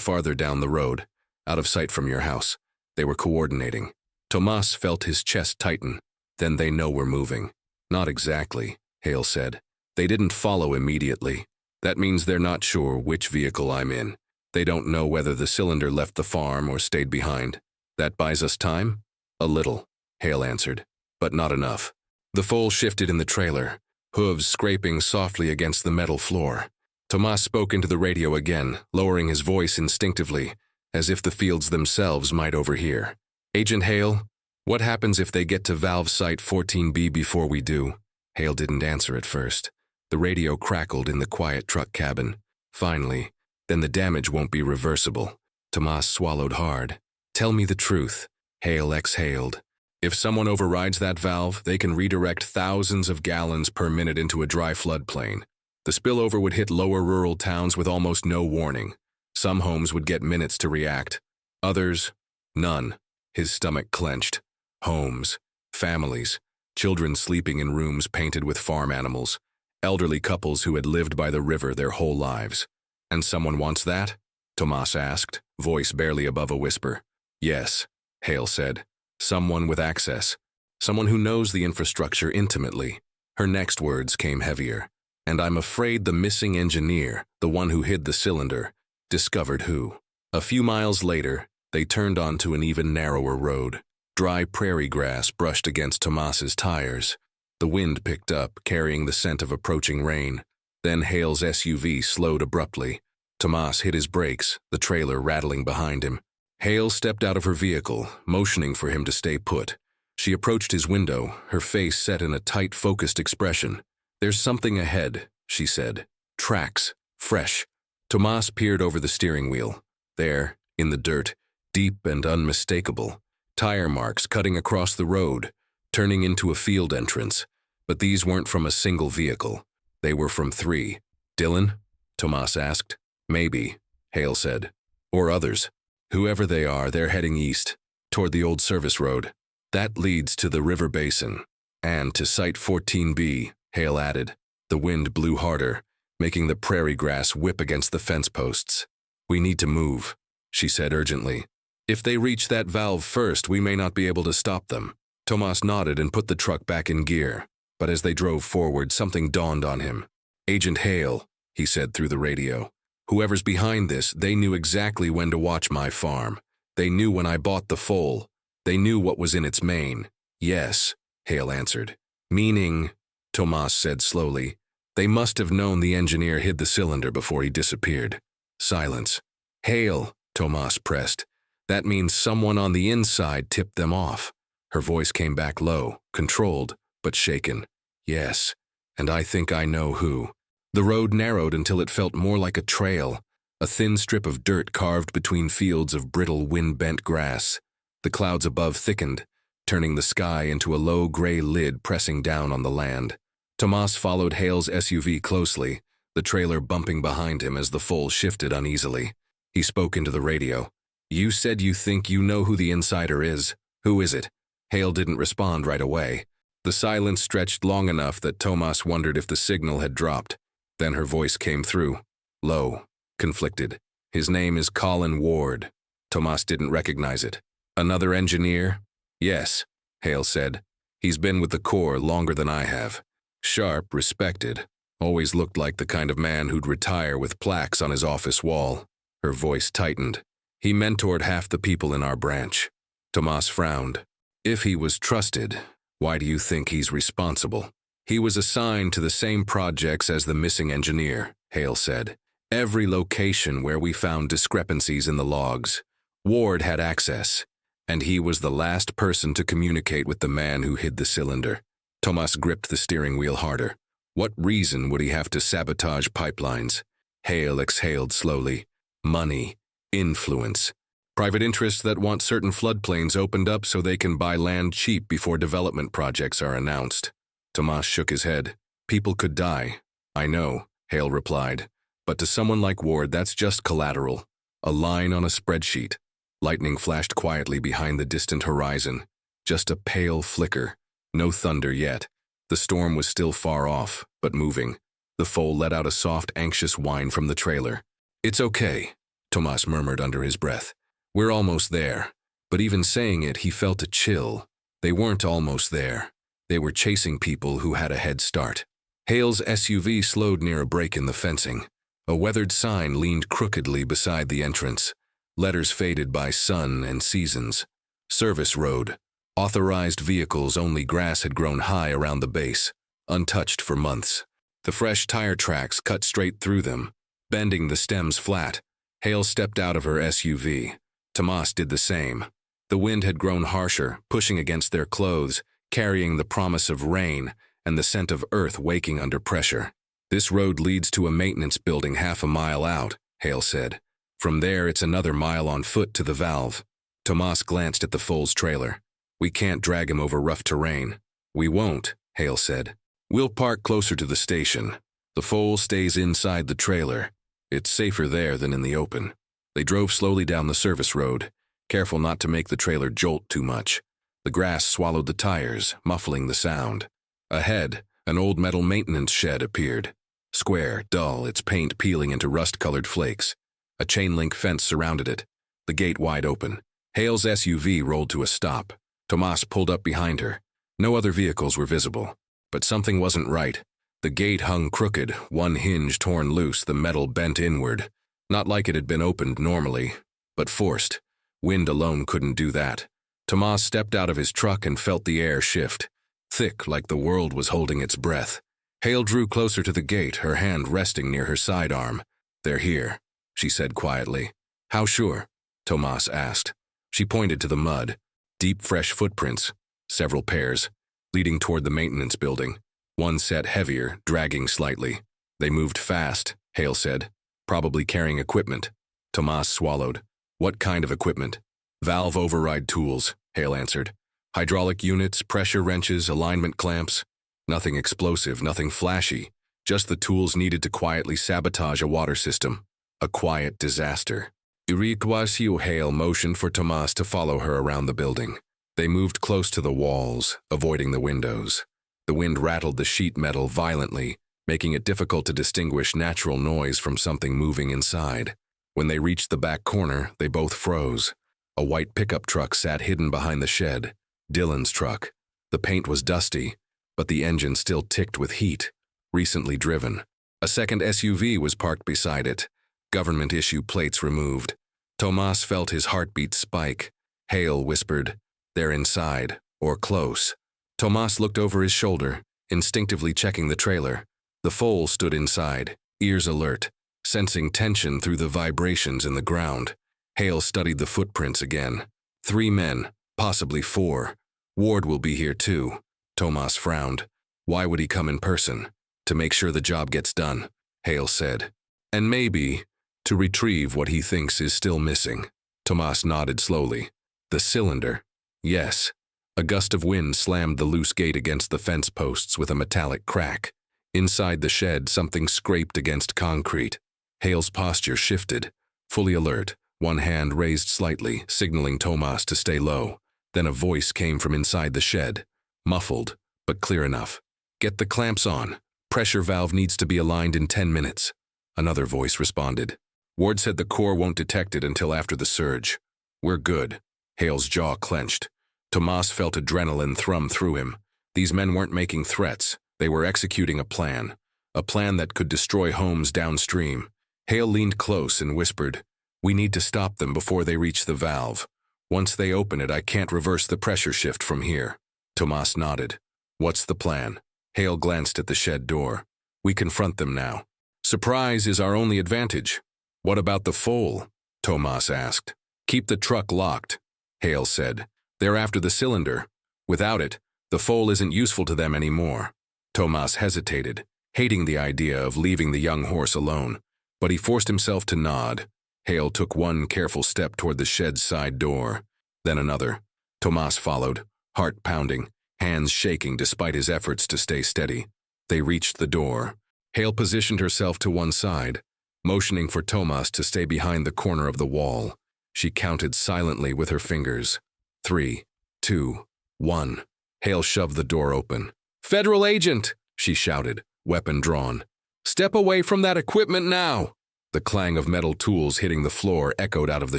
farther down the road, out of sight from your house. They were coordinating. Tomas felt his chest tighten. "Then they know we're moving." "Not exactly," Hale said. "They didn't follow immediately. That means they're not sure which vehicle I'm in. They don't know whether the cylinder left the farm or stayed behind. That buys us time?" "A little," Hale answered, "but not enough." The Foal shifted in the trailer, hooves scraping softly against the metal floor. Tomas spoke into the radio again, lowering his voice instinctively, as if the fields themselves might overhear. "Agent Hale, what happens if they get to valve site 14B before we do?" Hale didn't answer at first. The radio crackled in the quiet truck cabin. Finally, "Then the damage won't be reversible." Tomas swallowed hard. "Tell me the truth." Hale exhaled. "If someone overrides that valve, they can redirect thousands of gallons per minute into a dry floodplain. The spillover would hit lower rural towns with almost no warning. Some homes would get minutes to react. Others, none." His stomach clenched. Homes, families, children sleeping in rooms painted with farm animals, elderly couples who had lived by the river their whole lives. "And someone wants that?" Tomas asked, voice barely above a whisper. "Yes," Hale said. "Someone with access. Someone who knows the infrastructure intimately." Her next words came heavier. "And I'm afraid the missing engineer, the one who hid the cylinder, discovered who." A few miles later, they turned onto an even narrower road. Dry prairie grass brushed against Tomas's tires. The wind picked up, carrying the scent of approaching rain. Then Hale's SUV slowed abruptly. Tomas hit his brakes, the trailer rattling behind him. Hale stepped out of her vehicle, motioning for him to stay put. She approached his window, her face set in a tight, focused expression. "There's something ahead," she said. "Tracks. Fresh." Tomas peered over the steering wheel. There, in the dirt, deep and unmistakable, tire marks cutting across the road, turning into a field entrance. But these weren't from a single vehicle. They were from 3. "Dylan?" Tomas asked. "Maybe," Hale said. "Or others. Whoever they are, they're heading east, toward the old service road. That leads to the river basin. And to Site 14B, Hale added. The wind blew harder, making the prairie grass whip against the fence posts. "We need to move," she said urgently. "If they reach that valve first, we may not be able to stop them." Tomas nodded and put the truck back in gear. But as they drove forward, something dawned on him. "Agent Hale," he said through the radio. "Whoever's behind this, they knew exactly when to watch my farm. They knew when I bought the Foal. They knew what was in its main." "Yes," Hale answered. "Meaning," Tomas said slowly, "they must have known the engineer hid the cylinder before he disappeared." Silence. "Hale," Tomas pressed. "That means someone on the inside tipped them off." Her voice came back low, controlled, but shaken. "Yes, and I think I know who." The road narrowed until it felt more like a trail, a thin strip of dirt carved between fields of brittle, wind-bent grass. The clouds above thickened, turning the sky into a low gray lid pressing down on the land. Tomas followed Hale's SUV closely, the trailer bumping behind him as the Foal shifted uneasily. He spoke into the radio. "You said you think you know who the insider is. Who is it?" Hale didn't respond right away. The silence stretched long enough that Tomas wondered if the signal had dropped. Then her voice came through, low, conflicted. "His name is Colin Ward." Tomas didn't recognize it. "Another engineer?" "Yes," Hale said. "He's been with the Corps longer than I have. Sharp, respected. Always looked like the kind of man who'd retire with plaques on his office wall." Her voice tightened. "He mentored half the people in our branch." Tomas frowned. "If he was trusted, why do you think he's responsible?" "He was assigned to the same projects as the missing engineer," Hale said. Every location where we found discrepancies in the logs. Ward had access, and he was the last person to communicate with the man who hid the cylinder. Tomas gripped the steering wheel harder. What reason would he have to sabotage pipelines? Hale exhaled slowly. Money. Influence. Private interests that want certain floodplains opened up so they can buy land cheap before development projects are announced. Tomas shook his head. People could die. I know, Hale replied. But to someone like Ward, that's just collateral. A line on a spreadsheet. Lightning flashed quietly behind the distant horizon. Just a pale flicker. No thunder yet. The storm was still far off, but moving. The foal let out a soft, anxious whine from the trailer. It's okay, Tomas murmured under his breath. We're almost there. But even saying it, he felt a chill. They weren't almost there. They were chasing people who had a head start. Hale's SUV slowed near a break in the fencing. A weathered sign leaned crookedly beside the entrance. Letters faded by sun and seasons. Service road. Authorized vehicles, only grass had grown high around the base, untouched for months. The fresh tire tracks cut straight through them, bending the stems flat. Hale stepped out of her SUV. Tomas did the same. The wind had grown harsher, pushing against their clothes, carrying the promise of rain and the scent of earth waking under pressure. This road leads to a maintenance building half a mile out, Hale said. From there, it's another mile on foot to the valve. Tomas glanced at the foal's trailer. We can't drag him over rough terrain. We won't, Hale said. We'll park closer to the station. The foal stays inside the trailer. It's safer there than in the open. They drove slowly down the service road, careful not to make the trailer jolt too much. The grass swallowed the tires, muffling the sound. Ahead, an old metal maintenance shed appeared. Square, dull, its paint peeling into rust-colored flakes. A chain-link fence surrounded it, the gate wide open. Hale's SUV rolled to a stop. Tomas pulled up behind her. No other vehicles were visible. But something wasn't right. The gate hung crooked, one hinge torn loose, the metal bent inward. Not like it had been opened normally, but forced. Wind alone couldn't do that. Tomas stepped out of his truck and felt the air shift, thick like the world was holding its breath. Hale drew closer to the gate, her hand resting near her sidearm. They're here, she said quietly. How sure? Tomas asked. She pointed to the mud. Deep, fresh footprints, several pairs, leading toward the maintenance building. One set heavier, dragging slightly. They moved fast, Hale said. Probably carrying equipment. Tomas swallowed. What kind of equipment? Valve override tools, Hale answered. Hydraulic units, pressure wrenches, alignment clamps. Nothing explosive, nothing flashy. Just the tools needed to quietly sabotage a water system. A quiet disaster. Iriquasio Hale motioned for Tomas to follow her around the building. They moved close to the walls, avoiding the windows. The wind rattled the sheet metal violently, making it difficult to distinguish natural noise from something moving inside. When they reached the back corner, they both froze. A white pickup truck sat hidden behind the shed. Dylan's truck. The paint was dusty, but the engine still ticked with heat, recently driven. A second SUV was parked beside it, government-issue plates removed. Tomas felt his heartbeat spike. Hale whispered, "They're inside, or close." Tomas looked over his shoulder, instinctively checking the trailer. The foal stood inside, ears alert, sensing tension through the vibrations in the ground. Hale studied the footprints again. 3 men, possibly 4. Ward will be here too. Tomas frowned. Why would he come in person? To make sure the job gets done, Hale said. And maybe to retrieve what he thinks is still missing. Tomas nodded slowly. The cylinder. Yes. A gust of wind slammed the loose gate against the fence posts with a metallic crack. Inside the shed, something scraped against concrete. Hale's posture shifted. Fully alert, one hand raised slightly, signaling Tomas to stay low. Then a voice came from inside the shed. Muffled, but clear enough. Get the clamps on. Pressure valve needs to be aligned in 10 minutes. Another voice responded. Ward said the Corps won't detect it until after the surge. We're good. Hale's jaw clenched. Tomas felt adrenaline thrum through him. These men weren't making threats. They were executing a plan that could destroy homes downstream. Hale leaned close and whispered, "We need to stop them before they reach the valve. Once they open it, I can't reverse the pressure shift from here." Tomas nodded. "What's the plan?" Hale glanced at the shed door. "We confront them now. Surprise is our only advantage. What about the foal? Tomas asked. Keep the truck locked, Hale said. They're after the cylinder. Without it, the foal isn't useful to them anymore. Tomas hesitated, hating the idea of leaving the young horse alone, but he forced himself to nod. Hale took one careful step toward the shed's side door, then another. Tomas followed, heart pounding, hands shaking despite his efforts to stay steady. They reached the door. Hale positioned herself to one side, motioning for Tomas to stay behind the corner of the wall. She counted silently with her fingers. 3, 2, 1. Hale shoved the door open. "Federal agent!" she shouted, weapon drawn. "Step away from that equipment now!" The clang of metal tools hitting the floor echoed out of the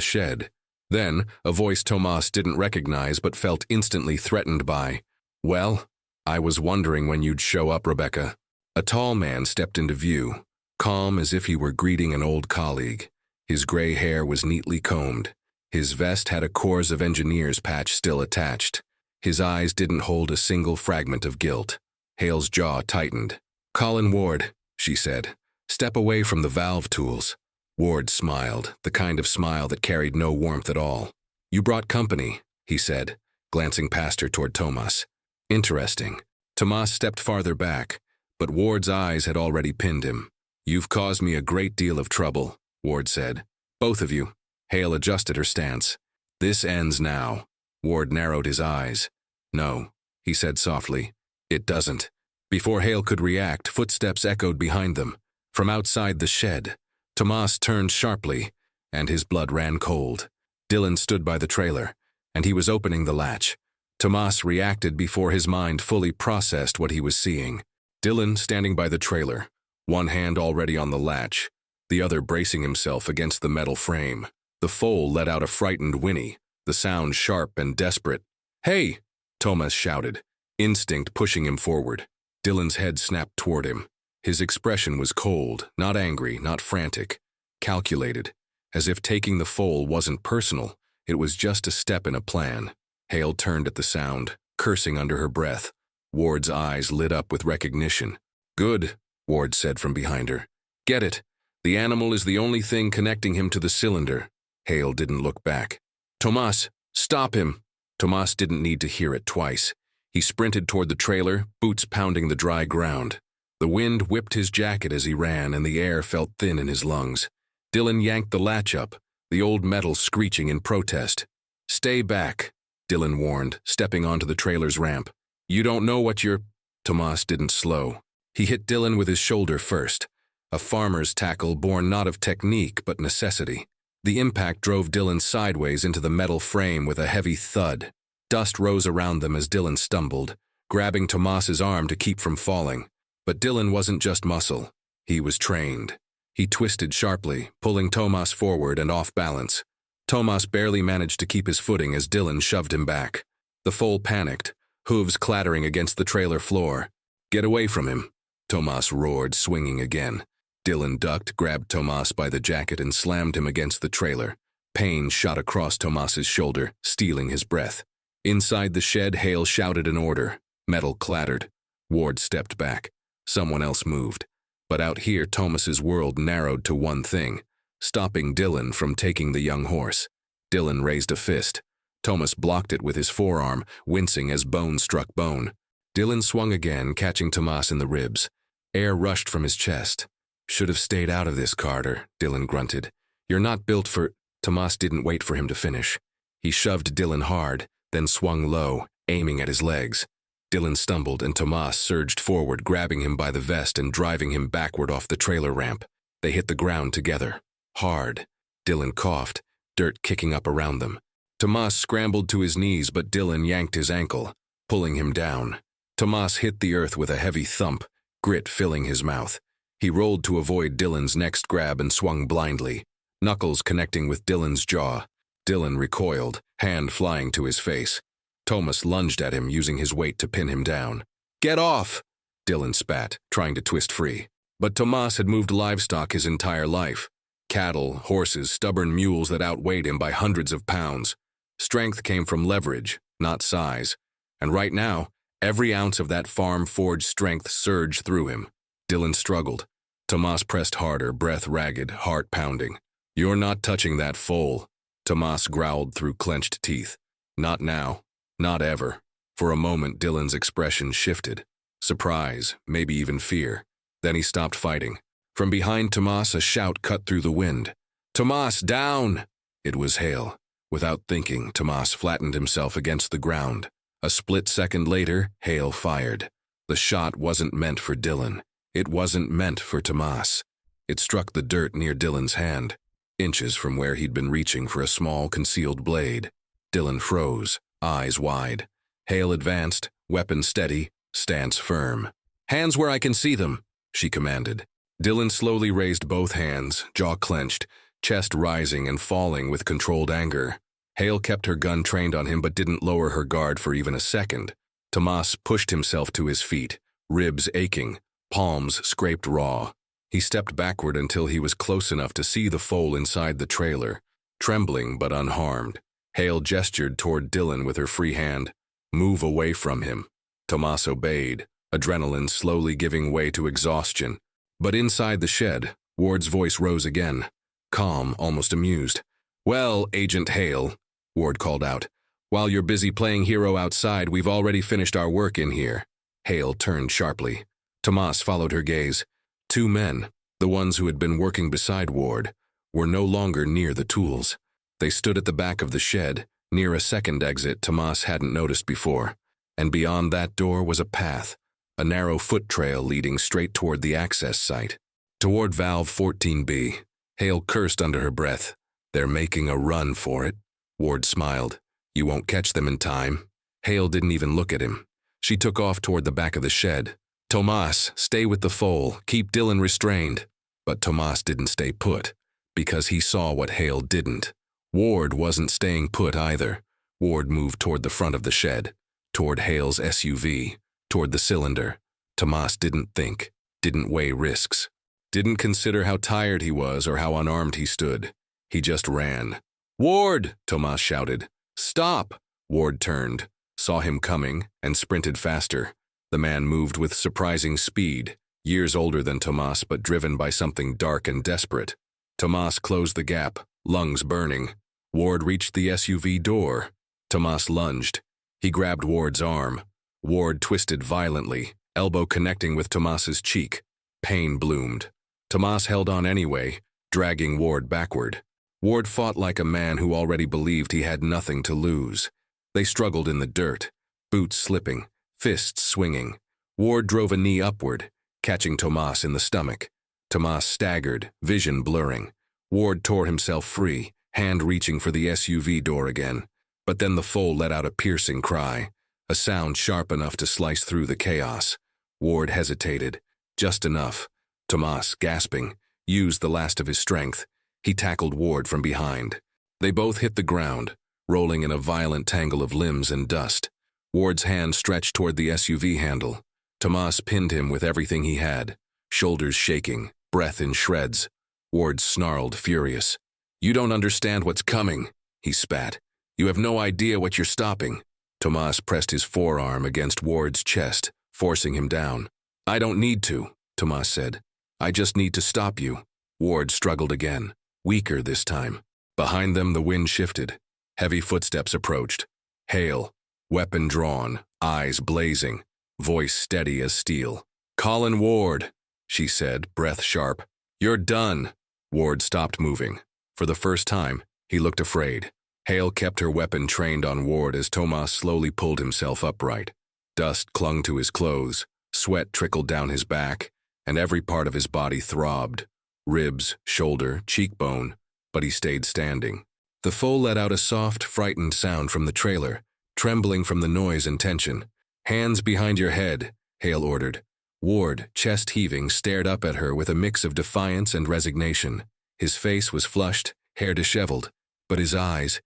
shed. Then, a voice Tomas didn't recognize but felt instantly threatened by. "Well, I was wondering when you'd show up, Rebecca." A tall man stepped into view, calm as if he were greeting an old colleague. His gray hair was neatly combed. His vest had a Corps of Engineers patch still attached. His eyes didn't hold a single fragment of guilt. Hale's jaw tightened. "Colin Ward," she said. "Step away from the valve tools." Ward smiled, the kind of smile that carried no warmth at all. "You brought company," he said, glancing past her toward Tomas. "Interesting." Tomas stepped farther back, but Ward's eyes had already pinned him. "You've caused me a great deal of trouble," Ward said. "Both of you." Hale adjusted her stance. "This ends now." Ward narrowed his eyes. "No," he said softly. "It doesn't." Before Hale could react, footsteps echoed behind them. From outside the shed, Tomas turned sharply, and his blood ran cold. Dylan stood by the trailer, and he was opening the latch. Tomas reacted before his mind fully processed what he was seeing. Dylan standing by the trailer, one hand already on the latch, the other bracing himself against the metal frame. The foal let out a frightened whinny, the sound sharp and desperate. "Hey!" Tomas shouted, instinct pushing him forward. Dylan's head snapped toward him. His expression was cold, not angry, not frantic, calculated, as if taking the foal wasn't personal, it was just a step in a plan. Hale turned at the sound, cursing under her breath. Ward's eyes lit up with recognition. "Good," Ward said from behind her. "Get it. The animal is the only thing connecting him to the cylinder." Hale didn't look back. "Tomas, stop him!" Tomas didn't need to hear it twice. He sprinted toward the trailer, boots pounding the dry ground. The wind whipped his jacket as he ran, and the air felt thin in his lungs. Dylan yanked the latch up, the old metal screeching in protest. "Stay back," Dylan warned, stepping onto the trailer's ramp. "You don't know what you're—" Tomas didn't slow. He hit Dylan with his shoulder first, a farmer's tackle born not of technique but necessity. The impact drove Dylan sideways into the metal frame with a heavy thud. Dust rose around them as Dylan stumbled, grabbing Tomas's arm to keep from falling. But Dylan wasn't just muscle. He was trained. He twisted sharply, pulling Tomas forward and off balance. Tomas barely managed to keep his footing as Dylan shoved him back. The foal panicked, hooves clattering against the trailer floor. "Get away from him," Tomas roared, swinging again. Dylan ducked, grabbed Tomas by the jacket and slammed him against the trailer. Pain shot across Tomas's shoulder, stealing his breath. Inside the shed, Hale shouted an order. Metal clattered. Ward stepped back. Someone else moved. But out here, Tomas's world narrowed to one thing, stopping Dylan from taking the young horse. Dylan raised a fist. Tomas blocked it with his forearm, wincing as bone struck bone. Dylan swung again, catching Tomas in the ribs. Air rushed from his chest. "Should have stayed out of this, Carter," Dylan grunted. "You're not built for—" Tomas didn't wait for him to finish. He shoved Dylan hard, then swung low, aiming at his legs. Dylan stumbled, and Tomas surged forward, grabbing him by the vest and driving him backward off the trailer ramp. They hit the ground together. Hard. Dylan coughed, dirt kicking up around them. Tomas scrambled to his knees, but Dylan yanked his ankle, pulling him down. Tomas hit the earth with a heavy thump, grit filling his mouth. He rolled to avoid Dylan's next grab and swung blindly, knuckles connecting with Dylan's jaw. Dylan recoiled, hand flying to his face. Tomas lunged at him, using his weight to pin him down. "Get off!" Dylan spat, trying to twist free. But Tomas had moved livestock his entire life. Cattle, horses, stubborn mules that outweighed him by hundreds of pounds. Strength came from leverage, not size. And right now, every ounce of that farm-forged strength surged through him. Dylan struggled. Tomas pressed harder, breath ragged, heart pounding. "You're not touching that foal," Tomas growled through clenched teeth. "Not now. Not ever." For a moment, Dylan's expression shifted. Surprise, maybe even fear. Then he stopped fighting. From behind Tomas, a shout cut through the wind. "Tomas, down!" It was Hale. Without thinking, Tomas flattened himself against the ground. A split second later, Hale fired. The shot wasn't meant for Dylan. It wasn't meant for Tomas. It struck the dirt near Dylan's hand, inches from where he'd been reaching for a small, concealed blade. Dylan froze, eyes wide. Hale advanced, weapon steady, stance firm. "Hands where I can see them," she commanded. Dylan slowly raised both hands, jaw clenched, chest rising and falling with controlled anger. Hale kept her gun trained on him but didn't lower her guard for even a second. Tomas pushed himself to his feet, ribs aching, palms scraped raw. He stepped backward until he was close enough to see the foal inside the trailer, trembling but unharmed. Hale gestured toward Dylan with her free hand. "Move away from him." Tomas obeyed, adrenaline slowly giving way to exhaustion. But inside the shed, Ward's voice rose again, calm, almost amused. "Well, Agent Hale," Ward called out, "while you're busy playing hero outside, we've already finished our work in here." Hale turned sharply. Tomas followed her gaze. Two men, the ones who had been working beside Ward, were no longer near the tools. They stood at the back of the shed, near a second exit Tomas hadn't noticed before. And beyond that door was a path, a narrow foot trail leading straight toward the access site. Toward Valve 14B, Hale cursed under her breath. "They're making a run for it." Ward smiled. "You won't catch them in time." Hale didn't even look at him. She took off toward the back of the shed. "Tomas, stay with the foal. Keep Dylan restrained." But Tomas didn't stay put, because he saw what Hale didn't. Ward wasn't staying put either. Ward moved toward the front of the shed, toward Hale's SUV, toward the cylinder. Tomas didn't think, didn't weigh risks, didn't consider how tired he was or how unarmed he stood. He just ran. "Ward!" Tomas shouted. "Stop!" Ward turned, saw him coming, and sprinted faster. The man moved with surprising speed, years older than Tomas but driven by something dark and desperate. Tomas closed the gap, lungs burning. Ward reached the SUV door. Tomas lunged. He grabbed Ward's arm. Ward twisted violently, elbow connecting with Tomas's cheek. Pain bloomed. Tomas held on anyway, dragging Ward backward. Ward fought like a man who already believed he had nothing to lose. They struggled in the dirt, boots slipping, fists swinging. Ward drove a knee upward, catching Tomas in the stomach. Tomas staggered, vision blurring. Ward tore himself free, hand reaching for the SUV door again. But then the foal let out a piercing cry, a sound sharp enough to slice through the chaos. Ward hesitated, just enough. Tomas, gasping, used the last of his strength. He tackled Ward from behind. They both hit the ground, rolling in a violent tangle of limbs and dust. Ward's hand stretched toward the SUV handle. Tomas pinned him with everything he had, shoulders shaking, breath in shreds. Ward snarled, furious. "You don't understand what's coming," he spat. "You have no idea what you're stopping." Tomas pressed his forearm against Ward's chest, forcing him down. "I don't need to," Tomas said. "I just need to stop you." Ward struggled again, weaker this time. Behind them, the wind shifted. Heavy footsteps approached. Hale, weapon drawn, eyes blazing, voice steady as steel. "Colin Ward," she said, breath sharp. "You're done." Ward stopped moving. For the first time, he looked afraid. Hale kept her weapon trained on Ward as Tomas slowly pulled himself upright. Dust clung to his clothes, sweat trickled down his back, and every part of his body throbbed. Ribs, shoulder, cheekbone, but he stayed standing. The foal let out a soft, frightened sound from the trailer, trembling from the noise and tension. "Hands behind your head," Hale ordered. Ward, chest heaving, stared up at her with a mix of defiance and resignation. His face was flushed, hair disheveled, but his eyes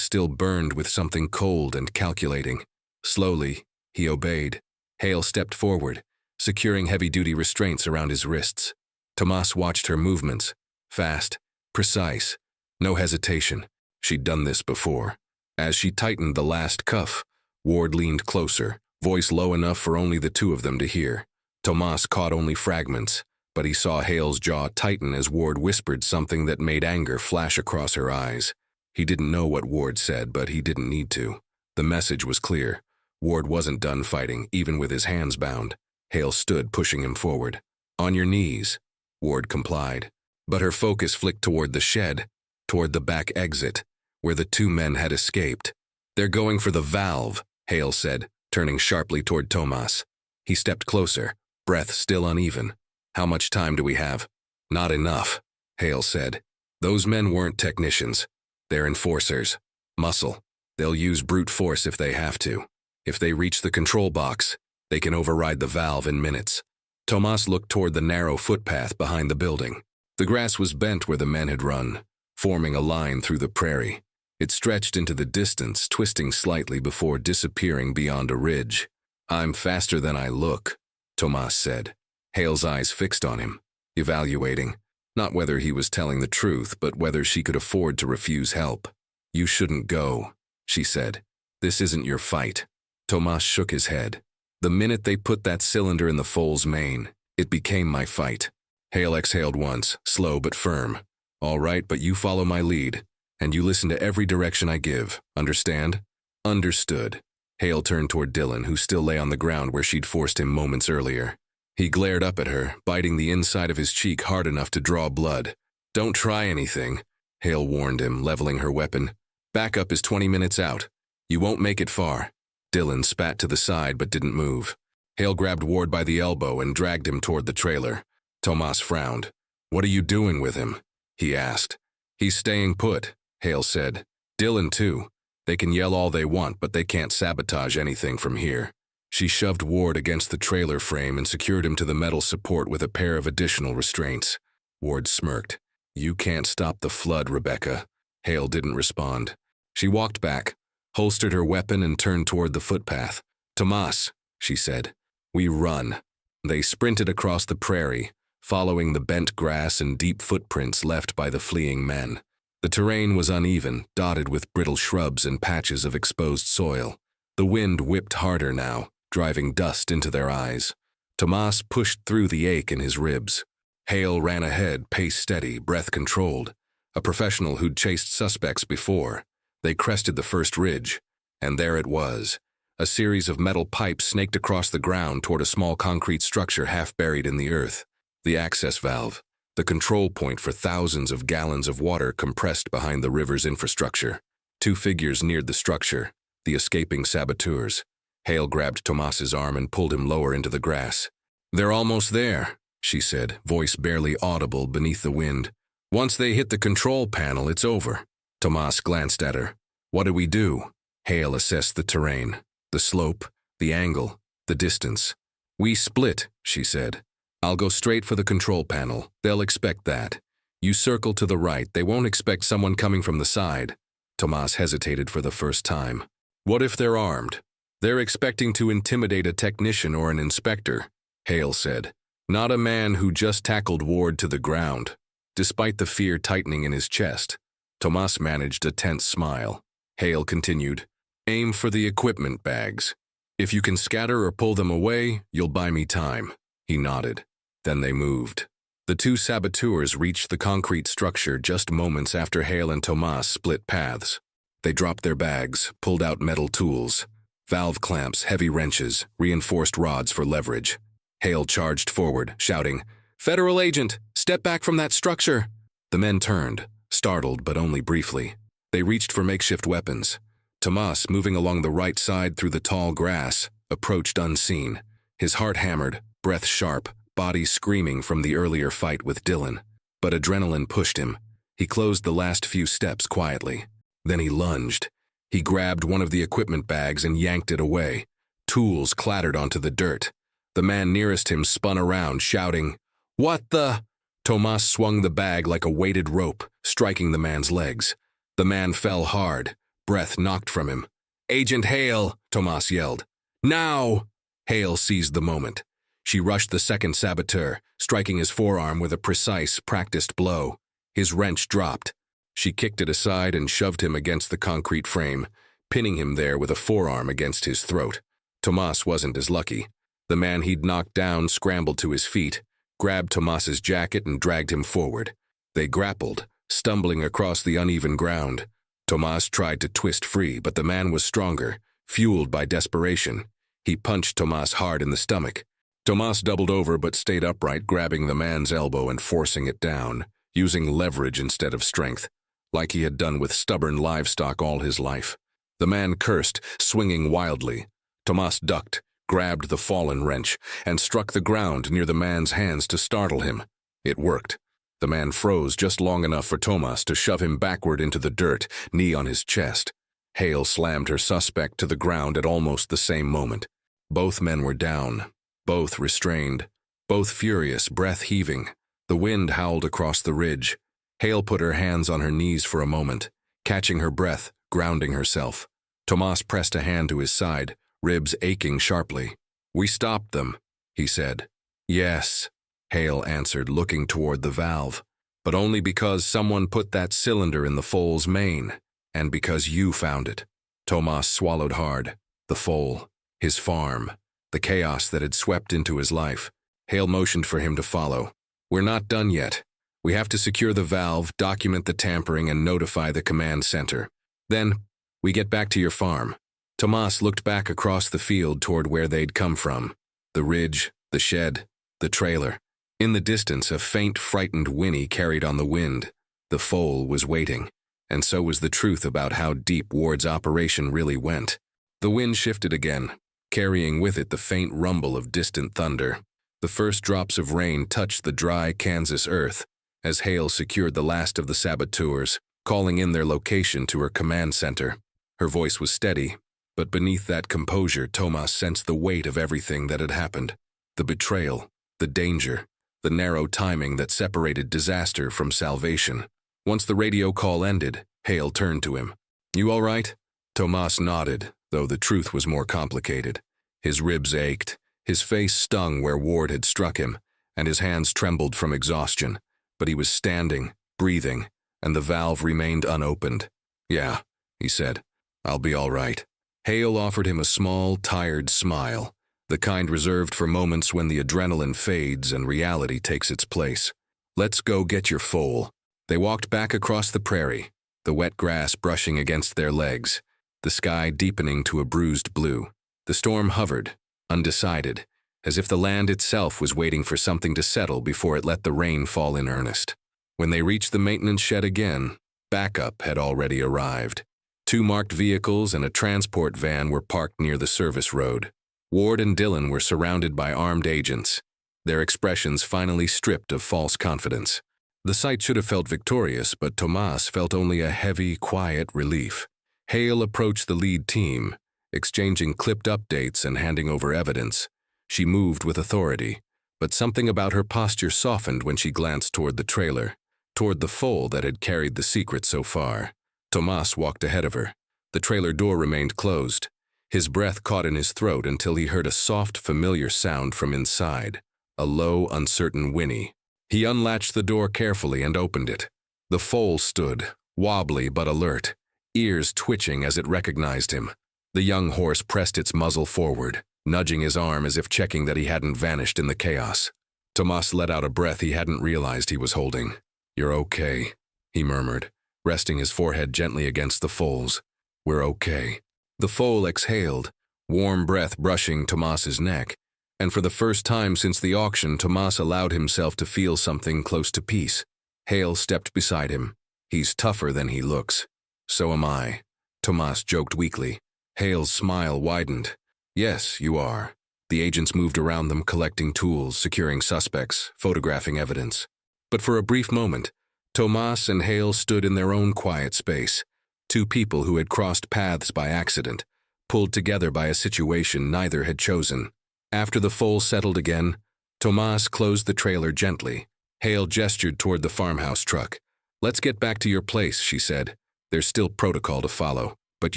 still burned with something cold and calculating. Slowly, he obeyed. Hale stepped forward, securing heavy-duty restraints around his wrists. Tomas watched her movements, fast, precise, no hesitation. She'd done this before. As she tightened the last cuff, Ward leaned closer, voice low enough for only the two of them to hear. Tomas caught only fragments, but he saw Hale's jaw tighten as Ward whispered something that made anger flash across her eyes. He didn't know what Ward said, but he didn't need to. The message was clear. Ward wasn't done fighting, even with his hands bound. Hale stood, pushing him forward. "On your knees," Ward complied. But her focus flicked toward the shed, toward the back exit, where the two men had escaped. "They're going for the valve," Hale said, turning sharply toward Tomas. He stepped closer, breath still uneven. "How much time do we have?" "Not enough," Hale said. "Those men weren't technicians. They're enforcers. Muscle. They'll use brute force if they have to. If they reach the control box, they can override the valve in minutes." Tomas looked toward the narrow footpath behind the building. The grass was bent where the men had run, forming a line through the prairie. It stretched into the distance, twisting slightly before disappearing beyond a ridge. "I'm faster than I look," Tomas said. Hale's eyes fixed on him, evaluating, not whether he was telling the truth, but whether she could afford to refuse help. "You shouldn't go," she said. "This isn't your fight." Tomas shook his head. "The minute they put that cylinder in the foal's mane, it became my fight." Hale exhaled once, slow but firm. "All right, but you follow my lead, and you listen to every direction I give. Understand?" "Understood." Hale turned toward Dylan, who still lay on the ground where she'd forced him moments earlier. He glared up at her, biting the inside of his cheek hard enough to draw blood. "Don't try anything," Hale warned him, leveling her weapon. "Backup is 20 minutes out. You won't make it far." Dylan spat to the side but didn't move. Hale grabbed Ward by the elbow and dragged him toward the trailer. Tomas frowned. "What are you doing with him?" he asked. "He's staying put," Hale said. "Dylan too. They can yell all they want, but they can't sabotage anything from here." She shoved Ward against the trailer frame and secured him to the metal support with a pair of additional restraints. Ward smirked. "You can't stop the flood, Rebecca." Hale didn't respond. She walked back, holstered her weapon and turned toward the footpath. "Tomas," she said. "We run." They sprinted across the prairie, following the bent grass and deep footprints left by the fleeing men. The terrain was uneven, dotted with brittle shrubs and patches of exposed soil. The wind whipped harder now, driving dust into their eyes. Tomas pushed through the ache in his ribs. Hale ran ahead, pace steady, breath controlled. A professional who'd chased suspects before. They crested the first ridge, and there it was. A series of metal pipes snaked across the ground toward a small concrete structure half buried in the earth. The access valve, the control point for thousands of gallons of water compressed behind the river's infrastructure. Two figures neared the structure, the escaping saboteurs. Hale grabbed Tomas's arm and pulled him lower into the grass. "They're almost there," she said, voice barely audible beneath the wind. "Once they hit the control panel, it's over." Tomas glanced at her. "What do we do?" Hale assessed the terrain, the slope, the angle, the distance. "We split," she said. "I'll go straight for the control panel. They'll expect that. You circle to the right. They won't expect someone coming from the side." Tomas hesitated for the first time. "What if they're armed?" "They're expecting to intimidate a technician or an inspector," Hale said. "Not a man who just tackled Ward to the ground." Despite the fear tightening in his chest, Tomas managed a tense smile. Hale continued, "Aim for the equipment bags. If you can scatter or pull them away, you'll buy me time." He nodded. Then they moved. The two saboteurs reached the concrete structure just moments after Hale and Tomas split paths. They dropped their bags, pulled out metal tools. Valve clamps, heavy wrenches, reinforced rods for leverage. Hale charged forward, shouting, "Federal agent, step back from that structure!" The men turned, startled but only briefly. They reached for makeshift weapons. Tomas, moving along the right side through the tall grass, approached unseen, his heart hammered, breath sharp, body screaming from the earlier fight with Dylan. But adrenaline pushed him. He closed the last few steps quietly. Then he lunged. He grabbed one of the equipment bags and yanked it away. Tools clattered onto the dirt. The man nearest him spun around, shouting, "What the?" Tomas swung the bag like a weighted rope, striking the man's legs. The man fell hard, breath knocked from him. "Agent Hale," Tomas yelled. "Now!" Hale seized the moment. She rushed the second saboteur, striking his forearm with a precise, practiced blow. His wrench dropped. She kicked it aside and shoved him against the concrete frame, pinning him there with a forearm against his throat. Tomas wasn't as lucky. The man he'd knocked down scrambled to his feet, grabbed Tomas's jacket and dragged him forward. They grappled, stumbling across the uneven ground. Tomas tried to twist free, but the man was stronger, fueled by desperation. He punched Tomas hard in the stomach. Tomas doubled over but stayed upright, grabbing the man's elbow and forcing it down, using leverage instead of strength, like he had done with stubborn livestock all his life. The man cursed, swinging wildly. Tomas ducked, grabbed the fallen wrench, and struck the ground near the man's hands to startle him. It worked. The man froze just long enough for Tomas to shove him backward into the dirt, knee on his chest. Hale slammed her suspect to the ground at almost the same moment. Both men were down, both restrained, both furious, breath heaving. The wind howled across the ridge. Hale put her hands on her knees for a moment, catching her breath, grounding herself. Tomas pressed a hand to his side, ribs aching sharply. "We stopped them," he said. "Yes," Hale answered, looking toward the valve. "But only because someone put that cylinder in the Foal's main, and because you found it." Tomas swallowed hard. The Foal, his farm, the chaos that had swept into his life. Hale motioned for him to follow. "We're not done yet. We have to secure the valve, document the tampering, and notify the command center. Then, we get back to your farm." Tomas looked back across the field toward where they'd come from. The ridge, the shed, the trailer. In the distance, a faint, frightened whinny carried on the wind. The Foal was waiting, and so was the truth about how deep Ward's operation really went. The wind shifted again, carrying with it the faint rumble of distant thunder. The first drops of rain touched the dry Kansas earth as Hale secured the last of the saboteurs, calling in their location to her command center. Her voice was steady, but beneath that composure, Tomas sensed the weight of everything that had happened. The betrayal, the danger, the narrow timing that separated disaster from salvation. Once the radio call ended, Hale turned to him. "You all right?" Tomas nodded, though the truth was more complicated. His ribs ached, his face stung where Ward had struck him, and his hands trembled from exhaustion. But he was standing, breathing, and the valve remained unopened. "Yeah," he said. "I'll be all right." Hale offered him a small, tired smile, the kind reserved for moments when the adrenaline fades and reality takes its place. "Let's go get your foal." They walked back across the prairie, the wet grass brushing against their legs, the sky deepening to a bruised blue. The storm hovered, undecided, as if the land itself was waiting for something to settle before it let the rain fall in earnest. When they reached the maintenance shed again, backup had already arrived. 2 marked vehicles and a transport van were parked near the service road. Ward and Dillon were surrounded by armed agents, their expressions finally stripped of false confidence. The sight should have felt victorious, but Tomas felt only a heavy, quiet relief. Hale approached the lead team, exchanging clipped updates and handing over evidence. She moved with authority, but something about her posture softened when she glanced toward the trailer, toward the foal that had carried the secret so far. Tomas walked ahead of her. The trailer door remained closed. His breath caught in his throat until he heard a soft, familiar sound from inside, a low, uncertain whinny. He unlatched the door carefully and opened it. The foal stood, wobbly but alert, ears twitching as it recognized him. The young horse pressed its muzzle forward, nudging his arm as if checking that he hadn't vanished in the chaos. Tomas let out a breath he hadn't realized he was holding. "You're okay," he murmured, resting his forehead gently against the foal's. "We're okay." The foal exhaled, warm breath brushing Tomas's neck, and for the first time since the auction, Tomas allowed himself to feel something close to peace. Hale stepped beside him. "He's tougher than he looks." "So am I," Tomas joked weakly. Hale's smile widened. "Yes, you are." The agents moved around them, collecting tools, securing suspects, photographing evidence. But for a brief moment, Tomas and Hale stood in their own quiet space, 2 people who had crossed paths by accident, pulled together by a situation neither had chosen. After the foal settled again, Tomas closed the trailer gently. Hale gestured toward the farmhouse truck. "Let's get back to your place," she said. "There's still protocol to follow, but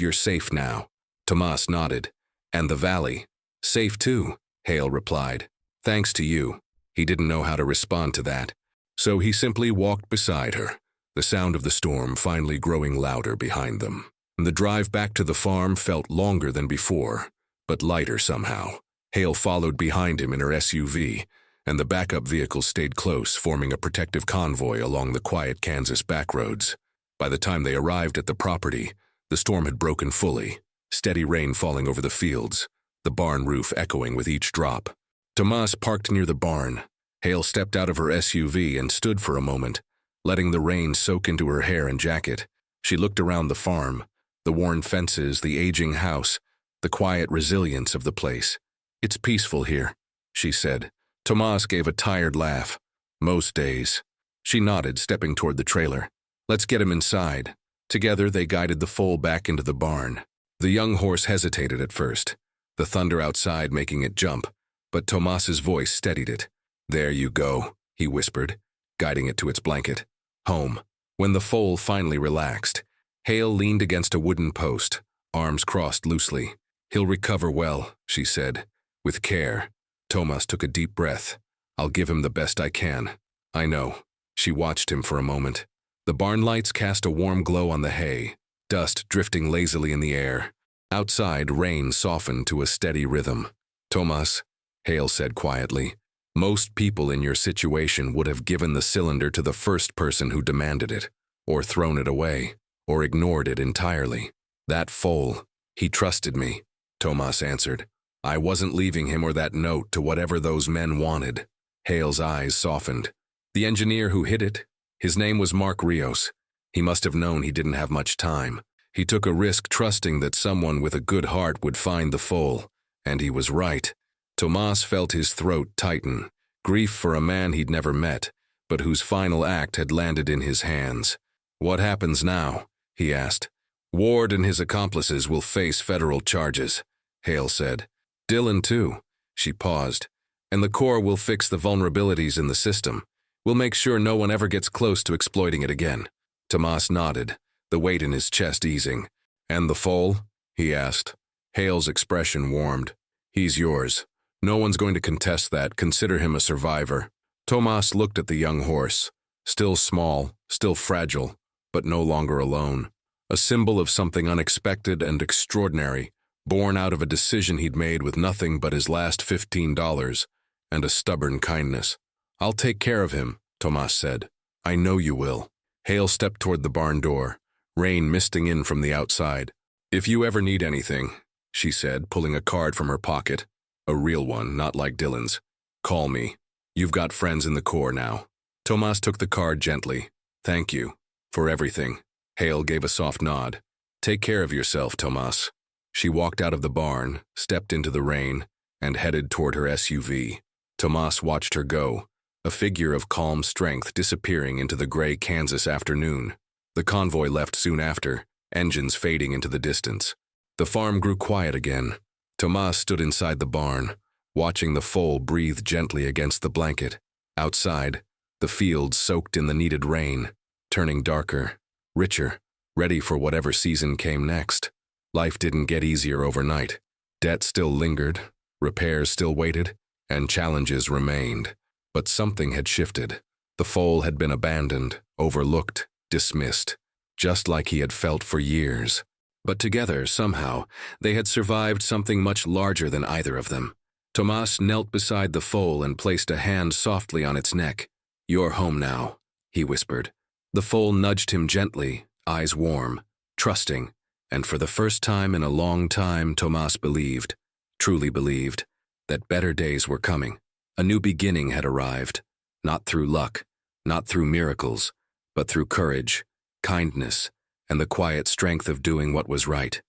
you're safe now." Tomas nodded. "And the valley?" "Safe too," Hale replied. "Thanks to you." He didn't know how to respond to that, so he simply walked beside her, the sound of the storm finally growing louder behind them. The drive back to the farm felt longer than before, but lighter somehow. Hale followed behind him in her SUV, and the backup vehicles stayed close, forming a protective convoy along the quiet Kansas backroads. By the time they arrived at the property, the storm had broken fully, steady rain falling over the fields, the barn roof echoing with each drop. Tomas parked near the barn. Hale stepped out of her SUV and stood for a moment, letting the rain soak into her hair and jacket. She looked around the farm, the worn fences, the aging house, the quiet resilience of the place. "It's peaceful here," she said. Tomas gave a tired laugh. "Most days." She nodded, stepping toward the trailer. "Let's get him inside." Together, they guided the foal back into the barn. The young horse hesitated at first, the thunder outside making it jump, but Tomas's voice steadied it. "There you go," he whispered, guiding it to its blanket. "Home." When the foal finally relaxed, Hale leaned against a wooden post, arms crossed loosely. "He'll recover well," she said, "with care." Tomas took a deep breath. "I'll give him the best I can." "I know." She watched him for a moment. The barn lights cast a warm glow on the hay, dust drifting lazily in the air. Outside, rain softened to a steady rhythm. "Tomas," Hale said quietly, "most people in your situation would have given the cylinder to the first person who demanded it, or thrown it away, or ignored it entirely. That foal, he trusted me," Tomas answered. "I wasn't leaving him or that note to whatever those men wanted." Hale's eyes softened. "The engineer who hit it? His name was Mark Rios. He must have known he didn't have much time. He took a risk trusting that someone with a good heart would find the foal, and he was right." Tomas felt his throat tighten, grief for a man he'd never met, but whose final act had landed in his hands. "What happens now?" he asked. "Ward and his accomplices will face federal charges," Hale said. "Dylan too." She paused. "And the Corps will fix the vulnerabilities in the system. We'll make sure no one ever gets close to exploiting it again." Tomas nodded, the weight in his chest easing. "And the foal?" he asked. Hale's expression warmed. "He's yours. No one's going to contest that. Consider him a survivor." Tomas looked at the young horse, still small, still fragile, but no longer alone. A symbol of something unexpected and extraordinary, born out of a decision he'd made with nothing but his last $15 and a stubborn kindness. "I'll take care of him," Tomas said. "I know you will." Hale stepped toward the barn door, rain misting in from the outside. "If you ever need anything," she said, pulling a card from her pocket, a real one, not like Dylan's, "call me. You've got friends in the Corps now." Tomas took the card gently. "Thank you. For everything." Hale gave a soft nod. "Take care of yourself, Tomas." She walked out of the barn, stepped into the rain, and headed toward her SUV. Tomas watched her go, a figure of calm strength disappearing into the gray Kansas afternoon. The convoy left soon after, engines fading into the distance. The farm grew quiet again. Tomas stood inside the barn, watching the foal breathe gently against the blanket. Outside, the fields soaked in the needed rain, turning darker, richer, ready for whatever season came next. Life didn't get easier overnight. Debt still lingered, repairs still waited, and challenges remained. But something had shifted. The foal had been abandoned, overlooked, dismissed, just like he had felt for years. But together, somehow, they had survived something much larger than either of them. Tomas knelt beside the foal and placed a hand softly on its neck. "You're home now," he whispered. The foal nudged him gently, eyes warm, trusting, and for the first time in a long time, Tomas believed, truly believed, that better days were coming. A new beginning had arrived, not through luck, not through miracles, but through courage, kindness, and the quiet strength of doing what was right.